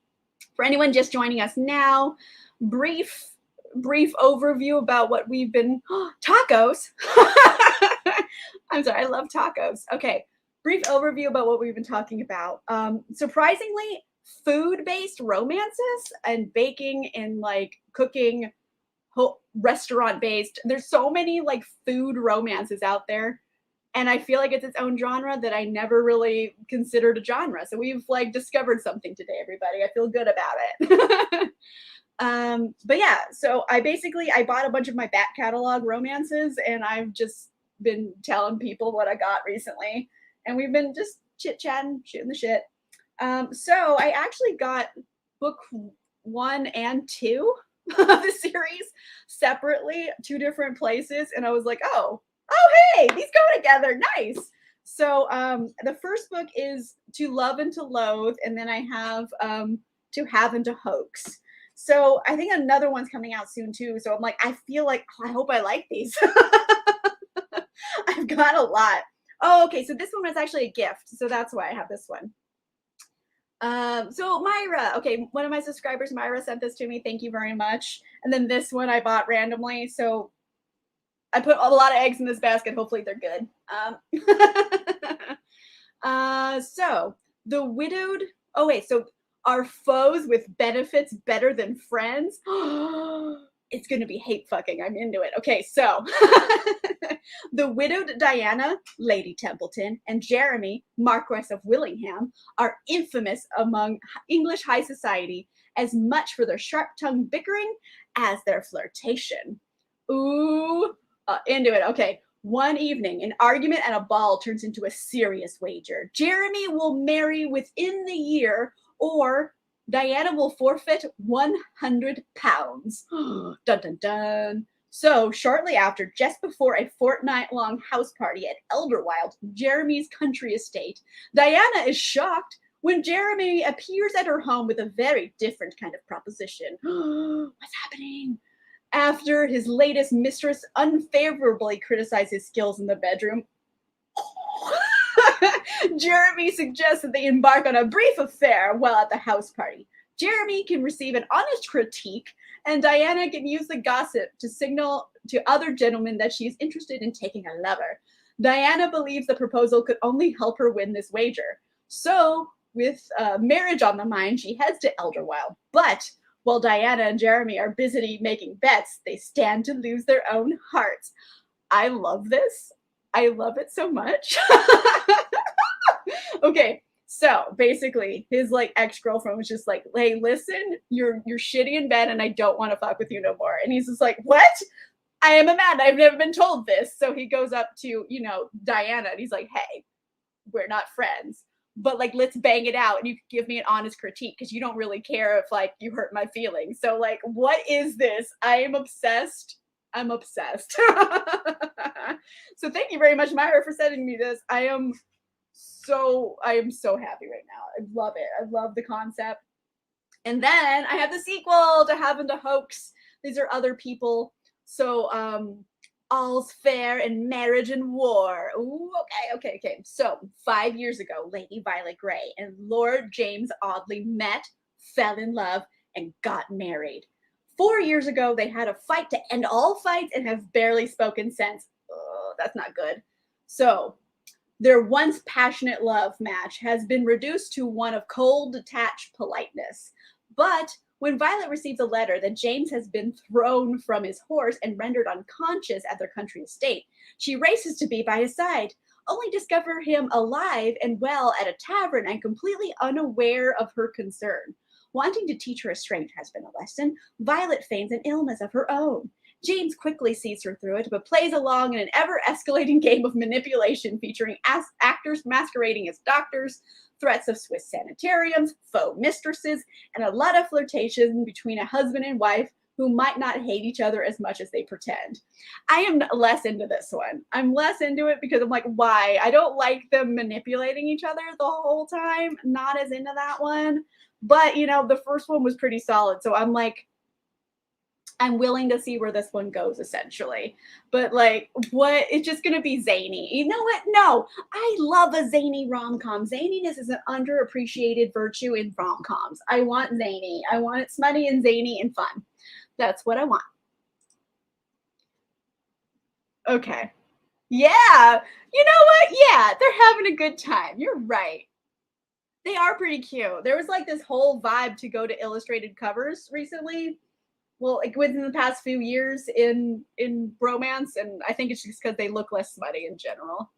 For anyone just joining us now, brief overview about what we've been tacos. I'm sorry, I love tacos. Okay, brief overview about what we've been talking about. Surprisingly, food-based romances and baking and like cooking, restaurant-based. There's so many like food romances out there, and I feel like it's its own genre that I never really considered a genre. So we've like discovered something today, everybody. I feel good about it. But yeah, so I bought a bunch of my back catalog romances, and I've just been telling people what I got recently, and we've been just chit chatting, shooting the shit. So I actually got book 1 and 2 of the series separately, 2 different places, and I was like, oh, hey, these go together, nice. So the first book is To Love and to Loathe, and then I have To Have and to Hoax. So I think another one's coming out soon too. So I'm like, I feel like, I hope I like these. I've got a lot. Oh, okay. So this one was actually a gift. So that's why I have this one. So Myra, okay, one of my subscribers, Myra, sent this to me. Thank you very much. And then this one I bought randomly. So I put a lot of eggs in this basket. Hopefully they're good. So the widowed. Oh wait, so are foes with benefits better than friends? It's gonna be hate fucking. I'm into it. Okay, so the widowed Diana, Lady Templeton, and Jeremy, Marquess of Willingham, are infamous among English high society as much for their sharp-tongued bickering as their flirtation. Ooh, into it. Okay. One evening, an argument at a ball turns into a serious wager. Jeremy will marry within the year, or Diana will forfeit £100. Dun dun dun. So, shortly after, just before a fortnight-long house party at Elderwild, Jeremy's country estate, Diana is shocked when Jeremy appears at her home with a very different kind of proposition. What's happening? After his latest mistress unfavorably criticized his skills in the bedroom, Jeremy suggests that they embark on a brief affair while at the house party. Jeremy can receive an honest critique, and Diana can use the gossip to signal to other gentlemen that she is interested in taking a lover. Diana believes the proposal could only help her win this wager. So, with marriage on the mind, she heads to Elderwild. But while Diana and Jeremy are busy making bets, they stand to lose their own hearts. I love this. I love it so much. Okay, so basically, his like ex-girlfriend was just like, "Hey, listen, you're shitty in bed, and I don't want to fuck with you no more." And he's just like, "What? I am a man. I've never been told this." So he goes up to Diana, and he's like, "Hey, we're not friends, but like, let's bang it out and you can give me an honest critique because you don't really care if like you hurt my feelings. So like, what is this? I am obsessed. I'm obsessed. So thank you very much, Myra, for sending me this. I am so happy right now. I love it. I love the concept. And then I have the sequel to Having to Hoax. These are other people. So all's fair in marriage and war. Ooh, okay. So 5 years ago, Lady Violet Grey and Lord James Audley met, fell in love, and got married. 4 years ago, they had a fight to end all fights and have barely spoken since. Oh, that's not good. So their once passionate love match has been reduced to one of cold, detached politeness. But when Violet receives a letter that James has been thrown from his horse and rendered unconscious at their country estate, she races to be by his side, only to discover him alive and well at a tavern and completely unaware of her concern. Wanting to teach her a strange husband a lesson, Violet feigns an illness of her own. James quickly sees her through it, but plays along in an ever-escalating game of manipulation featuring actors masquerading as doctors, threats of Swiss sanitariums, faux mistresses, and a lot of flirtation between a husband and wife who might not hate each other as much as they pretend. I am less into this one. I'm less into it because I'm like, why? I don't like them manipulating each other the whole time. Not as into that one. But, you know, the first one was pretty solid. So I'm like, I'm willing to see where this one goes, essentially. But like, what? It's just going to be zany. You know what? No, I love a zany rom-com. Zaniness is an underappreciated virtue in rom-coms. I want zany. I want it smutty and zany and fun. That's what I want. Okay. Yeah. You know what? Yeah, they're having a good time. You're right. They are pretty cute. There was like this whole vibe to go to illustrated covers recently. Well, like within the past few years in romance, and I think it's just because they look less smutty in general.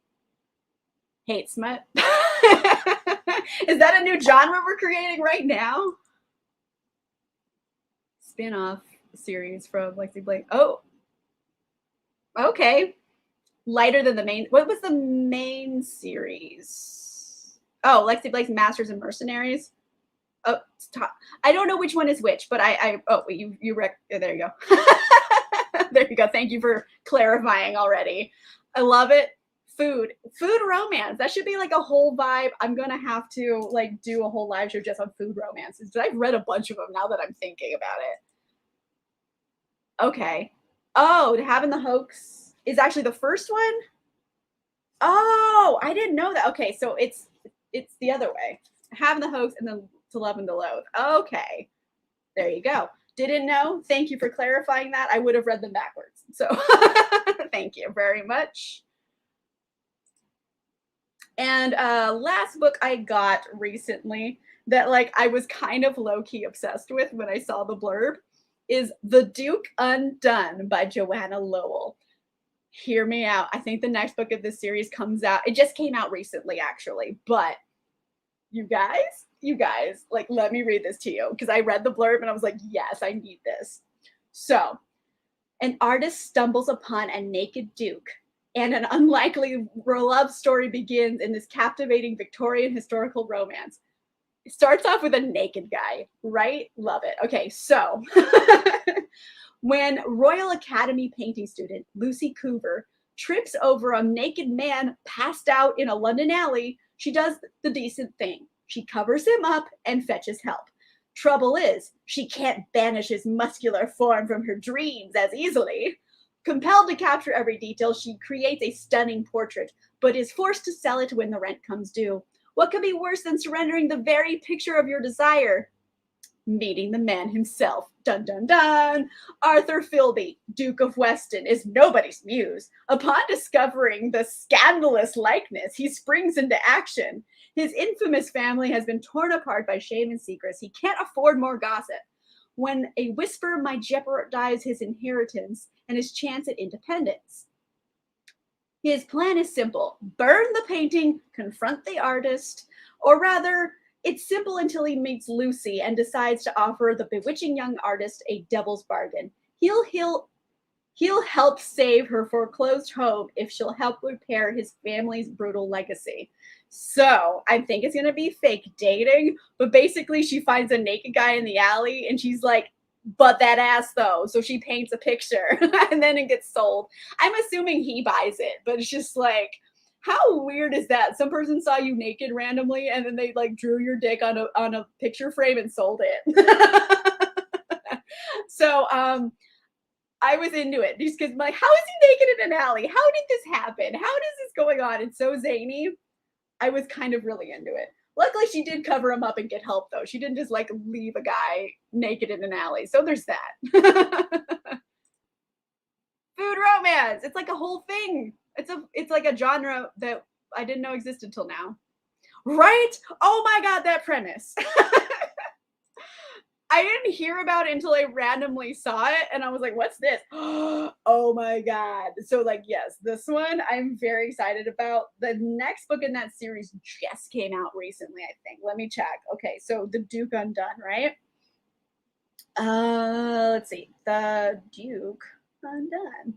Hate smut. Is that a new genre we're creating right now? Spin-off series from Lexi Blake. Oh, okay. Lighter than the main. What was the main series? Oh, Lexi Blake's Masters and Mercenaries. Oh, stop. I don't know which one is which, but there you go. There you go. Thank you for clarifying already. I love it. Food romance. That should be like a whole vibe. I'm going to have to like do a whole live show just on food romances. I've read a bunch of them now that I'm thinking about it. Okay. Oh, Having the Hoax is actually the first one? Oh, I didn't know that. Okay, so it's the other way. Having the Hoax and then To Love and to Loathe. Okay. There you go. Didn't know. Thank you for clarifying that. I would have read them backwards. So thank you very much. And last book I got recently that like I was kind of low-key obsessed with when I saw the blurb is The Duke Undone by Joanna Lowell. Hear me out. I think the next book of this series comes out. It just came out recently, actually. But you guys, like, let me read this to you because I read the blurb and I was like, yes, I need this. So, an artist stumbles upon a naked duke and an unlikely love story begins in this captivating Victorian historical romance. It starts off with a naked guy, right? Love it. Okay, so when Royal Academy painting student Lucy Coover trips over a naked man passed out in a London alley, she does the decent thing. She covers him up and fetches help. Trouble is, she can't banish his muscular form from her dreams as easily. Compelled to capture every detail, she creates a stunning portrait, but is forced to sell it when the rent comes due. What could be worse than surrendering the very picture of your desire? Meeting the man himself. Dun dun dun. Arthur Philby, Duke of Weston, is nobody's muse. Upon discovering the scandalous likeness, he springs into action. His infamous family has been torn apart by shame and secrets. He can't afford more gossip. When a whisper might jeopardize his inheritance and his chance at independence. His plan is simple. Burn the painting, confront the artist, or rather, it's simple until he meets Lucy and decides to offer the bewitching young artist a devil's bargain. He'll He'll help save her foreclosed home if she'll help repair his family's brutal legacy. So I think it's gonna be fake dating, but basically she finds a naked guy in the alley and she's like, but that ass though. So she paints a picture and then it gets sold. I'm assuming he buys it, but it's just like, how weird is that? Some person saw you naked randomly and then they like drew your dick on a picture frame and sold it. So I was into it just because I'm like, how is he naked in an alley? How did this happen? How is this going on? It's so zany. I was kind of really into it. Luckily, she did cover him up and get help, though. She didn't just like leave a guy naked in an alley. So there's that. Food romance. It's like a whole thing. It's like a genre that I didn't know existed till now. Right? Oh my God, that premise. I didn't hear about it until I randomly saw it and I was like, what's this? Oh my God. So like, yes, this one I'm very excited about. The next book in that series just came out recently, I think. Let me check. Okay, so The Duke Undone, right? Let's see. The Duke Undone.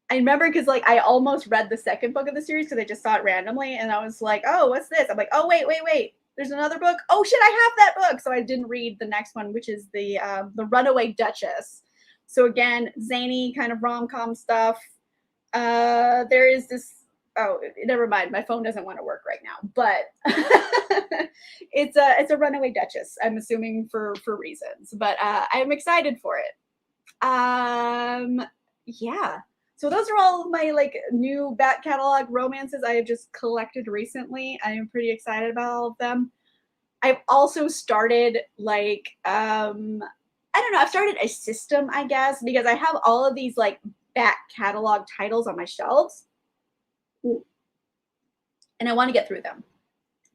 I remember because like I almost read the second book of the series because I just saw it randomly and I was like, oh, what's this? I'm like, oh, wait. There's another book. Oh shit, I have that book. So I didn't read the next one, which is the Runaway Duchess. So again, zany kind of rom-com stuff. There is this. Oh, never mind. My phone doesn't want to work right now, but it's a Runaway Duchess. I'm assuming for reasons, but I'm excited for it. Yeah. So those are all of my like new back catalog romances I have just collected recently. I am pretty excited about all of them. I've also started like I don't know, I've started a system, I guess, because I have all of these like back catalog titles on my shelves. And I want to get through them.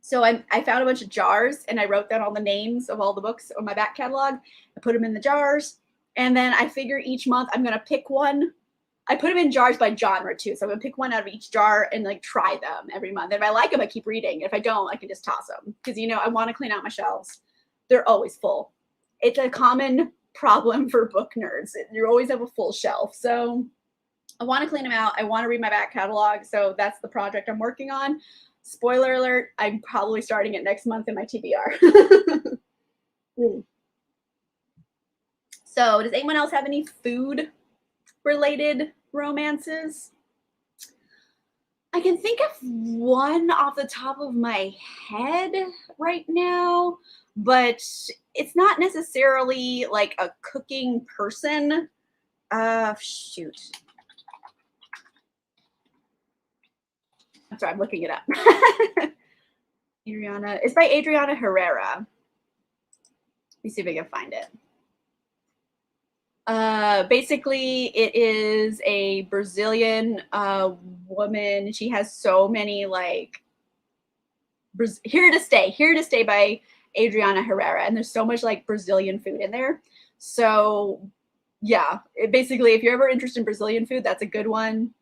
So I found a bunch of jars and I wrote down all the names of all the books on my back catalog. I put them in the jars. And then I figure each month I'm going to pick one. I put them in jars by genre too. So I'm gonna pick one out of each jar and like try them every month. If I like them, I keep reading. If I don't, I can just toss them because I want to clean out my shelves. They're always full. It's a common problem for book nerds. You always have a full shelf. So I want to clean them out. I want to read my back catalog. So that's the project I'm working on. Spoiler alert, I'm probably starting it next month in my TBR. So does anyone else have any food related romances? I can think of one off the top of my head right now, but it's not necessarily like a cooking person. Shoot. I'm sorry, I'm looking it up. Adriana. It's by Adriana Herrera. Let me see if I can find it. Basically, it is a Brazilian woman. She has so many like Here to Stay by Adriana Herrera, and there's so much like Brazilian food in there. So yeah, basically, if you're ever interested in Brazilian food, that's a good one.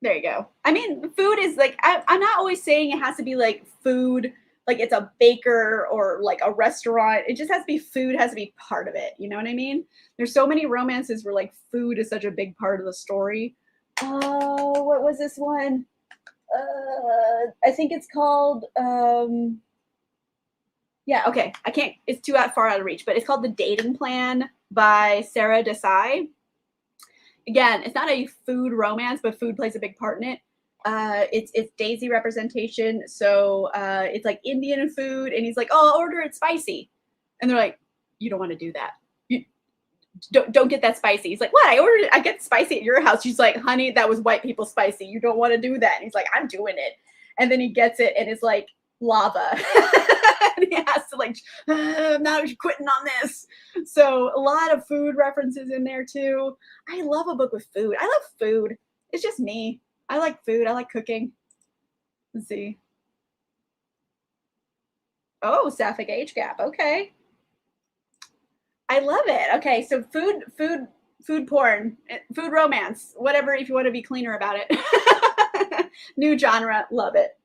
There you go. I mean, food is like I'm not always saying it has to be like food. Like it's a baker or like a restaurant. It just has to be food, has to be part of it. You know what I mean? There's so many romances where like food is such a big part of the story. Oh, what was this one? I think it's called, yeah, okay. I can't, it's too far out of reach, but it's called The Dating Plan by Sarah Desai. Again, it's not a food romance, but food plays a big part in it. It's Daisy representation, so it's like Indian food, and he's like, "Oh, I'll order it spicy," and they're like, "You don't want to do that. You don't get that spicy." He's like, "What? I ordered it. I get spicy at your house." She's like, "Honey, that was white people spicy. You don't want to do that." And he's like, "I'm doing it," and then he gets it, and it's like lava, and he has to like, "I'm not quitting on this." So a lot of food references in there too. I love a book with food. I love food. It's just me. I like food. I like cooking. Let's see. Oh, sapphic age gap. Okay. I love it. Okay, so food porn, food romance, whatever, if you want to be cleaner about it. New genre. Love it.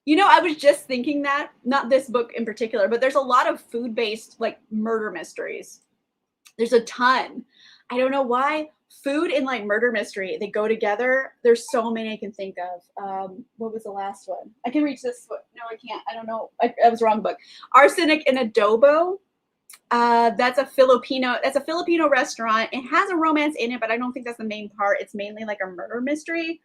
You know, I was just thinking that, not this book in particular, but there's a lot of food-based like murder mysteries. There's a ton. I don't know why food and like murder mystery, they go together. There's so many I can think of. What was the last one? I can reach this one. No, I can't. I don't know. That was the wrong book. Arsenic and Adobo. That's a Filipino restaurant. It has a romance in it, but I don't think that's the main part. It's mainly like a murder mystery.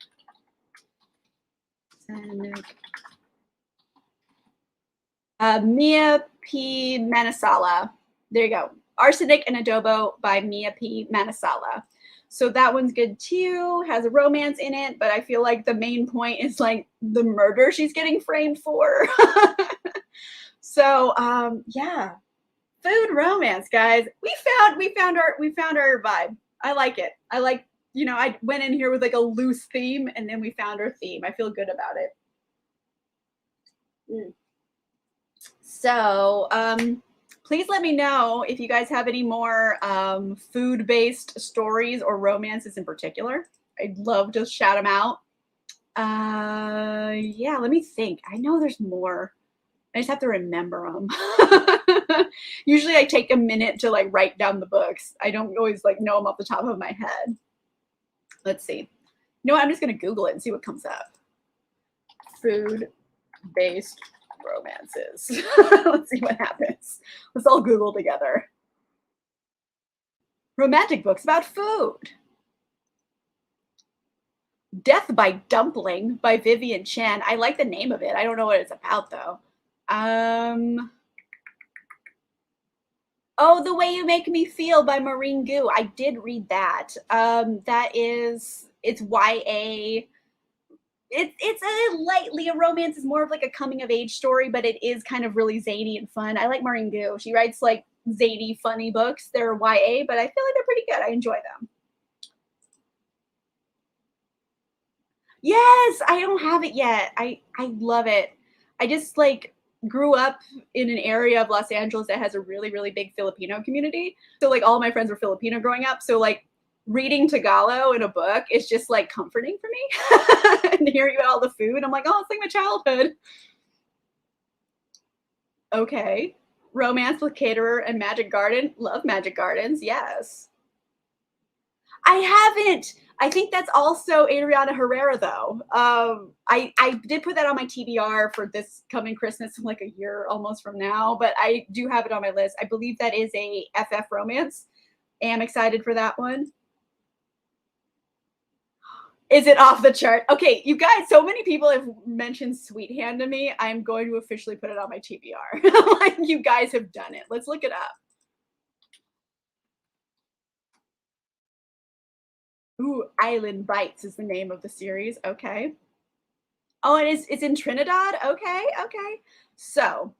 Mia P. Manasala. There you go. Arsenic and Adobo by Mia P. Manasala. So that one's good too. Has a romance in it, but I feel like the main point is like the murder she's getting framed for. So yeah, food romance, guys. We found our vibe. I like it. I like, you know, I went in here with like a loose theme and then we found our theme. I feel good about it. So please let me know if you guys have any more food-based stories or romances in particular. I'd love to shout them out. Yeah, let me think. I know there's more. I just have to remember them. Usually I take a minute to like write down the books. I don't always like know them off the top of my head. Let's see. You know what? I'm just going to Google it and see what comes up. Food-based romances. Let's see what happens. Let's all Google together. Romantic books about food. Death by Dumpling by Vivian Chan. I like the name of it. I don't know what it's about though. Oh, The Way You Make Me Feel by Maureen Gu. I did read that. It's YA. It's a lightly a romance. It's more of like a coming of age story, but it is kind of really zany and fun. I like Maureen Gu. She writes like zany, funny books. They're YA, but I feel like they're pretty good. I enjoy them. Yes, I don't have it yet. I love it. I just like grew up in an area of Los Angeles that has a really, really big Filipino community. So like all my friends were Filipino growing up. So like reading Tagalog in a book is just like comforting for me. And hearing about all the food, I'm like, oh, it's like my childhood. Okay. Romance with Caterer and Magic Garden. Love Magic Gardens. Yes. I haven't. I think that's also Adriana Herrera, though. I did put that on my TBR for this coming Christmas, like a year almost from now, but I do have it on my list. I believe that is a FF romance. Am excited for that one. Is it off the chart? Okay, you guys, so many people have mentioned Sweet Hand to me. I'm going to officially put it on my TBR. Like, you guys have done it. Let's look it up. Ooh, Island Bites is the name of the series. Okay. Oh, it's in Trinidad? Okay, okay. So,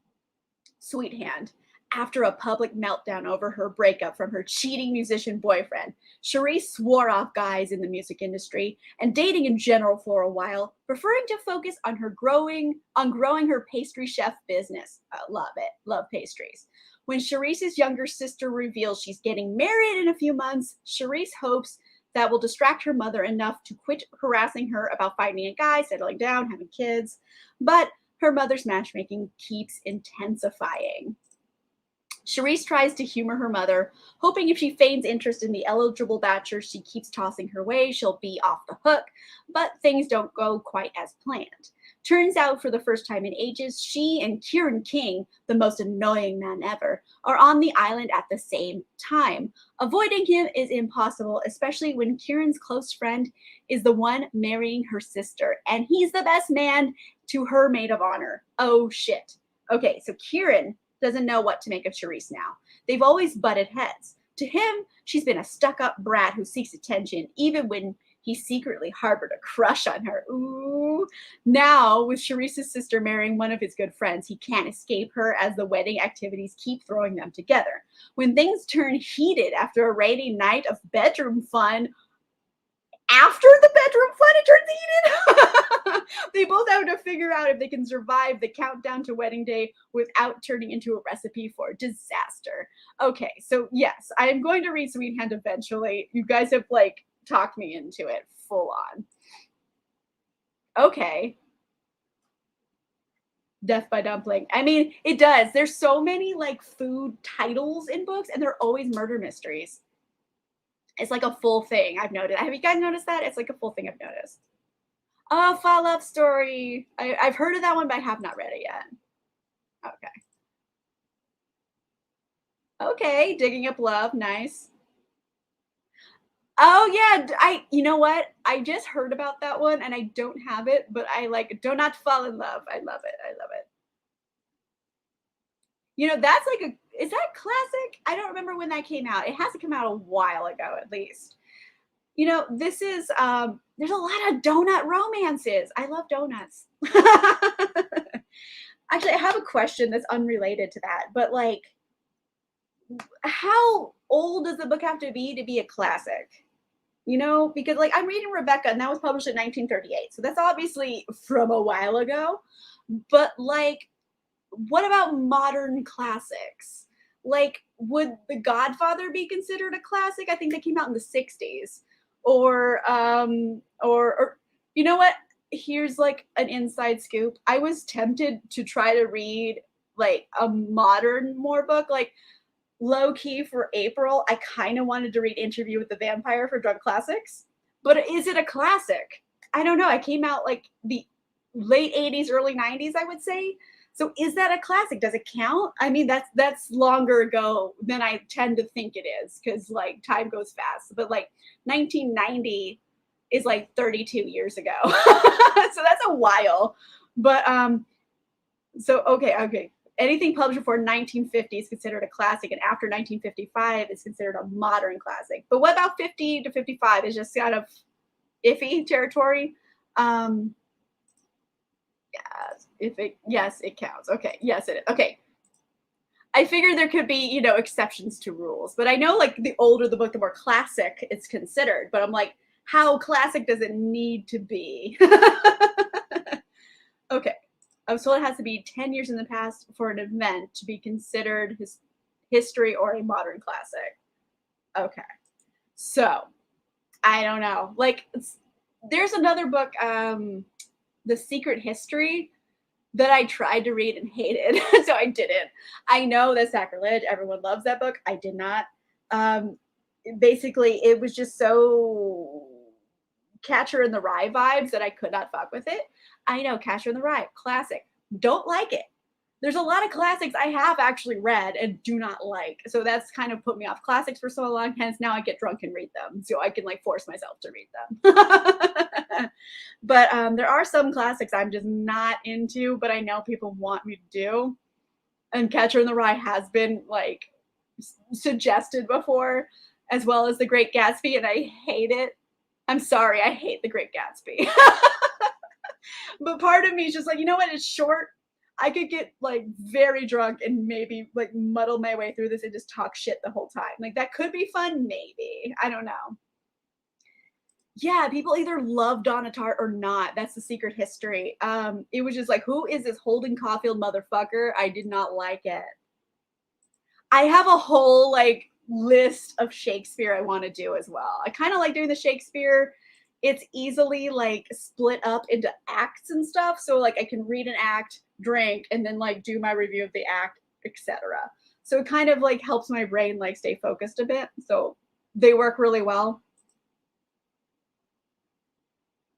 Sweet Hand. After a public meltdown over her breakup from her cheating musician boyfriend, Cherie swore off guys in the music industry and dating in general for a while, preferring to focus on growing her pastry chef business. Love it. Love pastries. When Cherie's younger sister reveals she's getting married in a few months, Cherie hopes that will distract her mother enough to quit harassing her about finding a guy, settling down, having kids. But her mother's matchmaking keeps intensifying. Cherise tries to humor her mother, hoping if she feigns interest in the eligible bachelor she keeps tossing her way, she'll be off the hook, but things don't go quite as planned. Turns out, for the first time in ages, she and Kieran King, the most annoying man ever, are on the island at the same time. Avoiding him is impossible, especially when Kieran's close friend is the one marrying her sister, and he's the best man to her maid of honor. Oh, shit. Okay, so Kieran doesn't know what to make of Cherise now. They've always butted heads. To him, she's been a stuck-up brat who seeks attention, even when he secretly harbored a crush on her. Ooh. Now, with Cherise's sister marrying one of his good friends, he can't escape her as the wedding activities keep throwing them together. When things turn heated after a rainy night of bedroom fun, after the bedroom fun, it turns heated. They both have to figure out if they can survive the countdown to wedding day without turning into a recipe for disaster. Okay, so yes, I am going to read Sweet Hand eventually. You guys have like talked me into it full on. Okay. Death by Dumpling. I mean, it does. There's so many like food titles in books, and they're always murder mysteries. It's like a full thing I've noticed. Have you guys noticed that? It's like a full thing I've noticed. Oh, Fall Love Story. I've heard of that one, but I have not read it yet. Okay. Okay, Digging Up Love. Nice. Oh yeah, you know what? I just heard about that one and I don't have it, but I like Do Not Fall in Love. I love it. I love it. You know, that's like a is that classic? I don't remember when that came out. It has to come out a while ago at least. You know, this is there's a lot of donut romances. I love donuts. Actually, I have a question that's unrelated to that, but like how old does the book have to be a classic? You know, because like I'm reading Rebecca and that was published in 1938. So that's obviously from a while ago. But like what about modern classics? Like, would The Godfather be considered a classic? I think they came out in the 60s. Or you know what? Here's like an inside scoop. I was tempted to try to read like a modern more book, like low key for April. I kind of wanted to read Interview with the Vampire for Drunk Classics, but is it a classic? I don't know. I came out like the late 80s, early 90s, I would say. So is that a classic? Does it count? I mean, that's longer ago than I tend to think it is because like time goes fast. But like 1990 is like 32 years ago. So that's a while. But so okay. Anything published before 1950 is considered a classic, and after 1955 is considered a modern classic. But what about 50 to 55 is just kind of iffy territory. Yes, it counts. Okay, yes, it is. Okay. I figured there could be, you know, exceptions to rules, but I know like the older the book, the more classic it's considered. But I'm like, how classic does it need to be? Okay. I was told it has to be 10 years in the past for an event to be considered history or a modern classic. Okay. So I don't know. Like, there's another book, The Secret History, that I tried to read and hated, so I didn't. I know that's sacrilege. Everyone loves that book. I did not. Basically, it was just so Catcher in the Rye vibes that I could not fuck with it. I know Catcher in the Rye, classic. Don't like it. There's a lot of classics I have actually read and do not like. So that's kind of put me off classics for so long. Hence now I get drunk and read them. So I can like force myself to read them. But there are some classics I'm just not into, but I know people want me to do. And Catcher in the Rye has been like suggested before, as well as The Great Gatsby, and I hate it. I'm sorry, I hate The Great Gatsby. But part of me is just like, you know what? It's short. I could get like very drunk and maybe like muddle my way through this and just talk shit the whole time. Like that could be fun, maybe. I don't know. Yeah, people either love Donna Tartt or not. That's The Secret History. It was just like, who is this Holden Caulfield motherfucker? I did not like it. I have a whole like list of Shakespeare I want to do as well. I kind of like doing the Shakespeare. It's easily like split up into acts and stuff. So like I can read an act, drink, and then like do my review of the act, etc. So it kind of like helps my brain like stay focused a bit. So they work really well.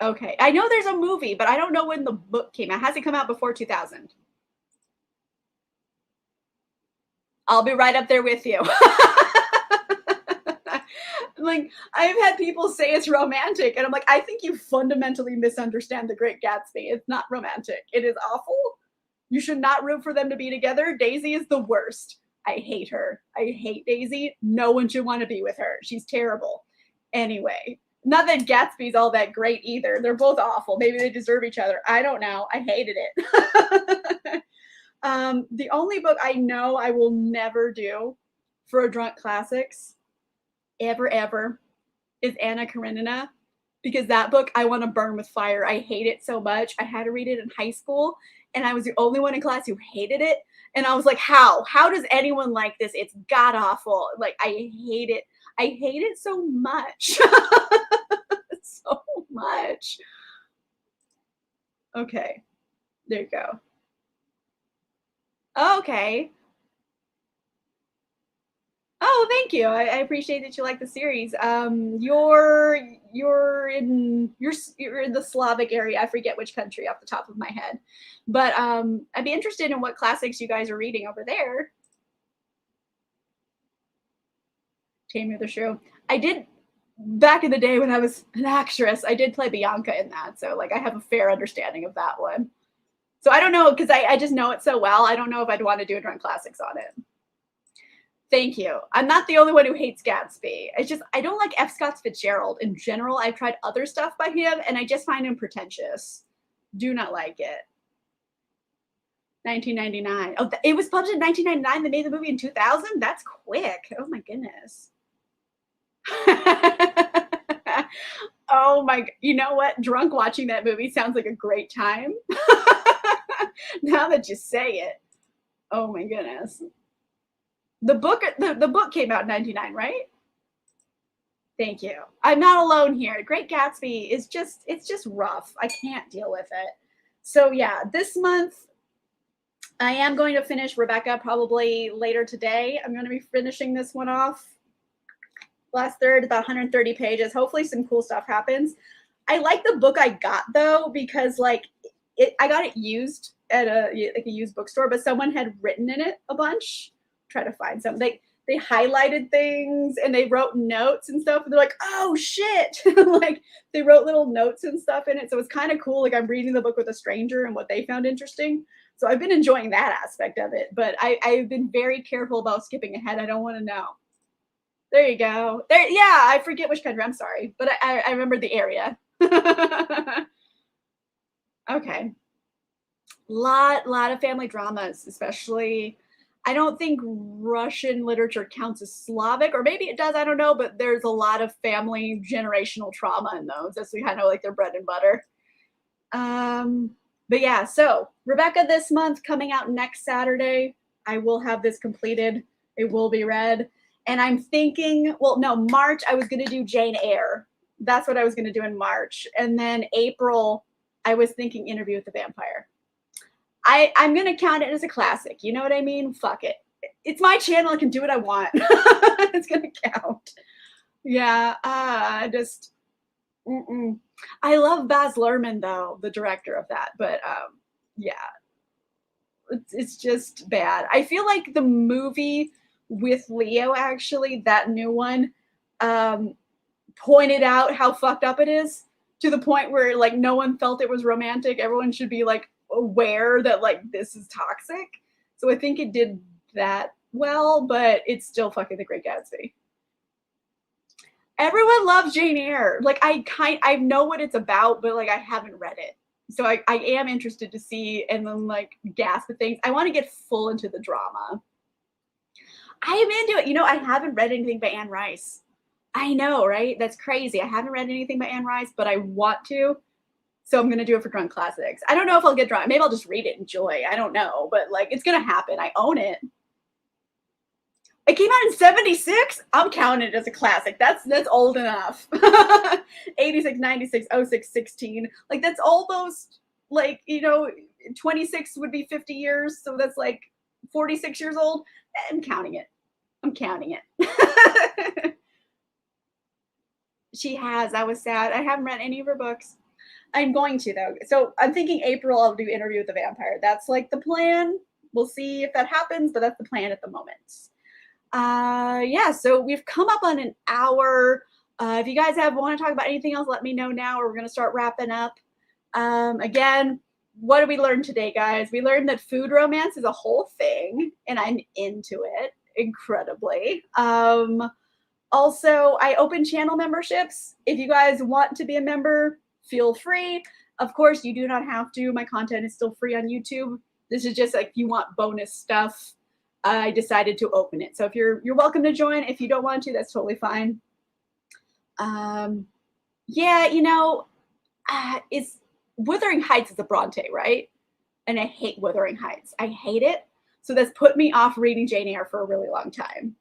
Okay. I know there's a movie, but I don't know when the book came out. Has it come out before 2000? I'll be right up there with you. Like I've had people say it's romantic, and I'm like, I think you fundamentally misunderstand The Great Gatsby. It's not romantic. It is awful. You should not root for them to be together. Daisy is the worst. I hate her. I hate Daisy. No one should want to be with her. She's terrible. Anyway, not that Gatsby's all that great either. They're both awful. Maybe they deserve each other. I don't know. I hated it. The only book I know I will never do for a drunk classics ever is Anna Karenina, because that book I want to burn with fire. I hate it so much. I had to read it in high school and I was the only one in class who hated it. And I was like, how does anyone like this? It's god awful. Like I hate it. I hate it so much. So much. Okay, there you go. Okay. Oh, thank you. I appreciate that you like the series. You're in the Slavic area. I forget which country off the top of my head, but I'd be interested in what classics you guys are reading over there. Taming of the Shrew. I did back in the day when I was an actress. I did play Bianca in that, so like I have a fair understanding of that one. So I don't know because I just know it so well. I don't know if I'd want to do a drunk classics on it. Thank you. I'm not the only one who hates Gatsby. It's just I don't like F. Scott Fitzgerald in general. I've tried other stuff by him, and I just find him pretentious. Do not like it. 1999. Oh, it was published in 1999. They made the movie in 2000. That's quick. Oh my goodness. Oh my! You know what? Drunk watching that movie sounds like a great time. Now that you say it. Oh my goodness. The book came out in 99, right? Thank you. I'm not alone here. Great Gatsby is just it's just rough. I can't deal with it. So yeah, this month I am going to finish Rebecca probably later today. I'm going to be finishing this one off. Last third, about 130 pages. Hopefully some cool stuff happens. I like the book I got though because like I got it used at a used bookstore, but someone had written in it a bunch. Try to find something. They highlighted things and they wrote notes and stuff. And they're like, oh shit. Like they wrote little notes and stuff in it. So it's kind of cool. Like I'm reading the book with a stranger and what they found interesting. So I've been enjoying that aspect of it, but I've been very careful about skipping ahead. I don't want to know. There you go. There, yeah, I forget which country. I'm sorry, but I remember the area. Okay. Lot of family dramas, especially I don't think Russian literature counts as Slavic, or maybe it does, I don't know, but there's a lot of family generational trauma in those. That's kind of like their bread and butter. Um, but yeah, so Rebecca this month coming out next Saturday. I will have this completed. It will be read. And I'm thinking, well, no, March, I was going to do Jane Eyre. That's what I was going to do in March. And then April, I was thinking Interview with the Vampire. I'm going to count it as a classic. You know what I mean? Fuck it. It's my channel. I can do what I want. It's going to count. Yeah. Just, mm-mm. I love Baz Luhrmann, though, the director of that. But yeah, it's just bad. I feel like the movie with Leo, actually, that new one, pointed out how fucked up it is to the point where like no one felt it was romantic. Everyone should be like aware that like this is toxic. So I think it did that well, but it's still fucking The Great Gatsby. Everyone loves Jane Eyre. Like I know what it's about, but like I haven't read it. So I am interested to see and then like gasp at things. I want to get full into the drama. I am into it. You know, I haven't read anything by Anne Rice. I know, right? That's crazy. I haven't read anything by Anne Rice, but I want to. So I'm going to do it for Drunk Classics. I don't know if I'll get drunk. Maybe I'll just read it and enjoy. I don't know, but like it's going to happen. I own it. It came out in 76. I'm counting it as a classic. That's old enough. 86, 96, 06, 16. Like that's almost like, 26 would be 50 years. So that's like 46 years old. I'm counting it. I'm counting it. She has. I was sad. I haven't read any of her books. I'm going to though. So I'm thinking April I'll do Interview with the Vampire. That's like the plan. We'll see if that happens, but that's the plan at the moment. Yeah, so we've come up on an hour. If you guys want to talk about anything else, let me know now, or we're going to start wrapping up. Again, what did we learn today, guys? We learned that food romance is a whole thing, and I'm into it incredibly. Also, I open channel memberships. If you guys want to be a member, feel free. Of course, you do not have to. My content is still free on YouTube. This is just like if you want bonus stuff. I decided to open it. So if you're welcome to join. If you don't want to, that's totally fine. Yeah, it's Wuthering Heights is a Bronte, right? And I hate Wuthering Heights. I hate it. So that's put me off reading Jane Eyre for a really long time.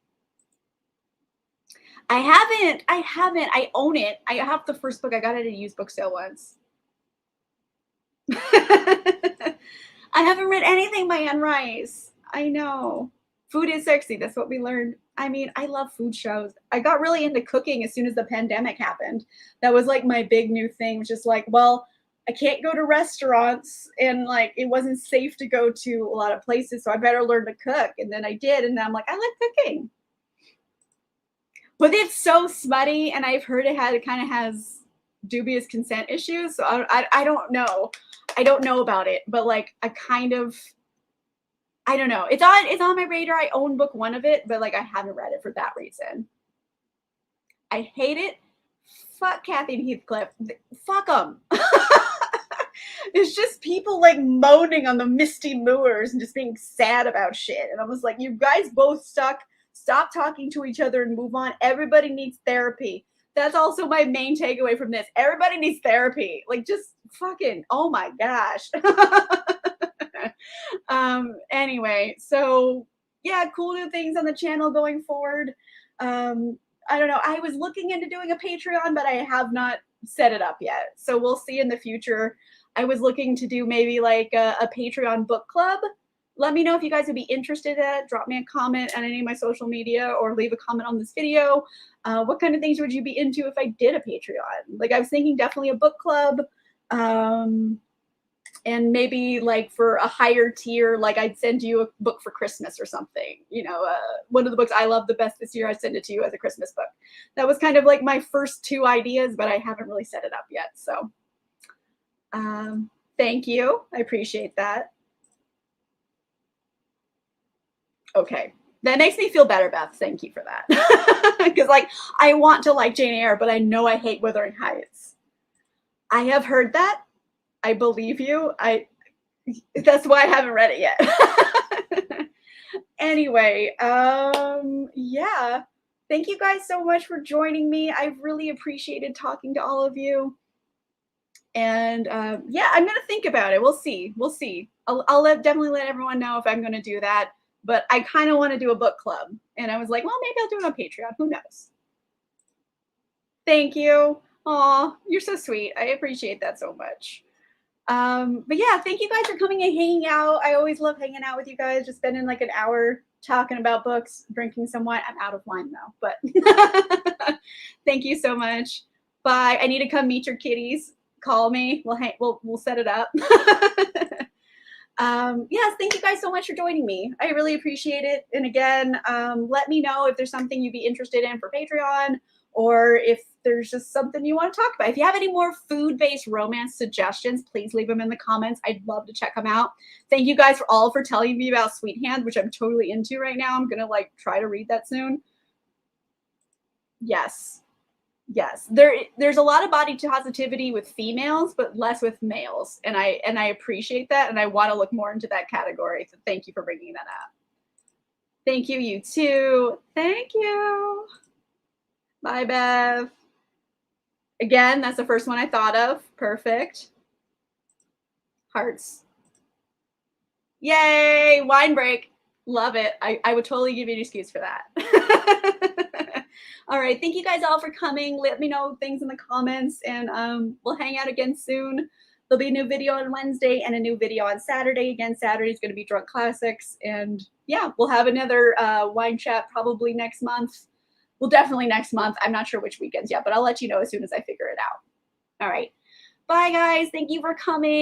I haven't. I own it. I have the first book. I got it at a used book sale once. I haven't read anything by Anne Rice. I know. Food is sexy. That's what we learned. I mean, I love food shows. I got really into cooking as soon as the pandemic happened. That was like my big new thing, was just like, well, I can't go to restaurants and like it wasn't safe to go to a lot of places, so I better learn to cook. And then I did, and then I'm like, I like cooking. But it's so smutty, and I've heard it kind of has dubious consent issues. So I don't know. I don't know about it, but like I don't know. It's on my radar. I own book one of it, but like I haven't read it for that reason. I hate it. Fuck Kathy and Heathcliff. Fuck them. It's just people like moaning on the misty moors and just being sad about shit. And I was like, you guys both suck. Stop talking to each other and move on. Everybody needs therapy. That's also my main takeaway from this. Everybody needs therapy. Like, just fucking, oh my gosh. Anyway, so yeah, cool new things on the channel going forward. I don't know. I was looking into doing a Patreon, but I have not set it up yet. So we'll see in the future. I was looking to do maybe like a Patreon book club. Let me know if you guys would be interested in it. Drop me a comment on any of my social media or leave a comment on this video. What kind of things would you be into if I did a Patreon? Like, I was thinking definitely a book club. And maybe like for a higher tier, like I'd send you a book for Christmas or something. You know, one of the books I love the best this year, I send it to you as a Christmas book. That was kind of like my first two ideas, but I haven't really set it up yet. So thank you. I appreciate that. Okay. That makes me feel better, Beth. Thank you for that. Because like I want to like Jane Eyre, but I know I hate Wuthering Heights. I have heard that. I believe you. That's why I haven't read it yet. Anyway, yeah. Thank you guys so much for joining me. I've really appreciated talking to all of you. And yeah, I'm gonna think about it. We'll see. We'll see. I'll definitely let everyone know if I'm gonna do that. But I kind of want to do a book club. And I was like, well, maybe I'll do it on Patreon. Who knows? Thank you. Aw, you're so sweet. I appreciate that so much. But yeah, thank you guys for coming and hanging out. I always love hanging out with you guys, just spending like an hour talking about books, drinking some wine. I'm out of wine though, but thank you so much. Bye. I need to come meet your kitties. Call me. We'll set it up. Yes, thank you guys so much for joining me. I really appreciate it. And again, let me know if there's something you'd be interested in for Patreon, or if there's just something you want to talk about. If you have any more food-based romance suggestions, please leave them in the comments. I'd love to check them out. Thank you guys for telling me about Sweet Hand, which I'm totally into right now. I'm gonna like try to read that soon. Yes. Yes, there's a lot of body positivity with females, but less with males, and I appreciate that, and I want to look more into that category. So thank you for bringing that up. Thank you, you too. Thank you. Bye, Bev. Again, that's the first one I thought of. Perfect. Hearts. Yay! Wine break. Love it. I would totally give you an excuse for that. All right. Thank you guys all for coming. Let me know things in the comments, and we'll hang out again soon. There'll be a new video on Wednesday and a new video on Saturday. Again, Saturday is going to be Drunk Classics. And yeah, we'll have another wine chat probably next month. Well, definitely next month. I'm not sure which weekends yet, but I'll let you know as soon as I figure it out. All right. Bye, guys. Thank you for coming.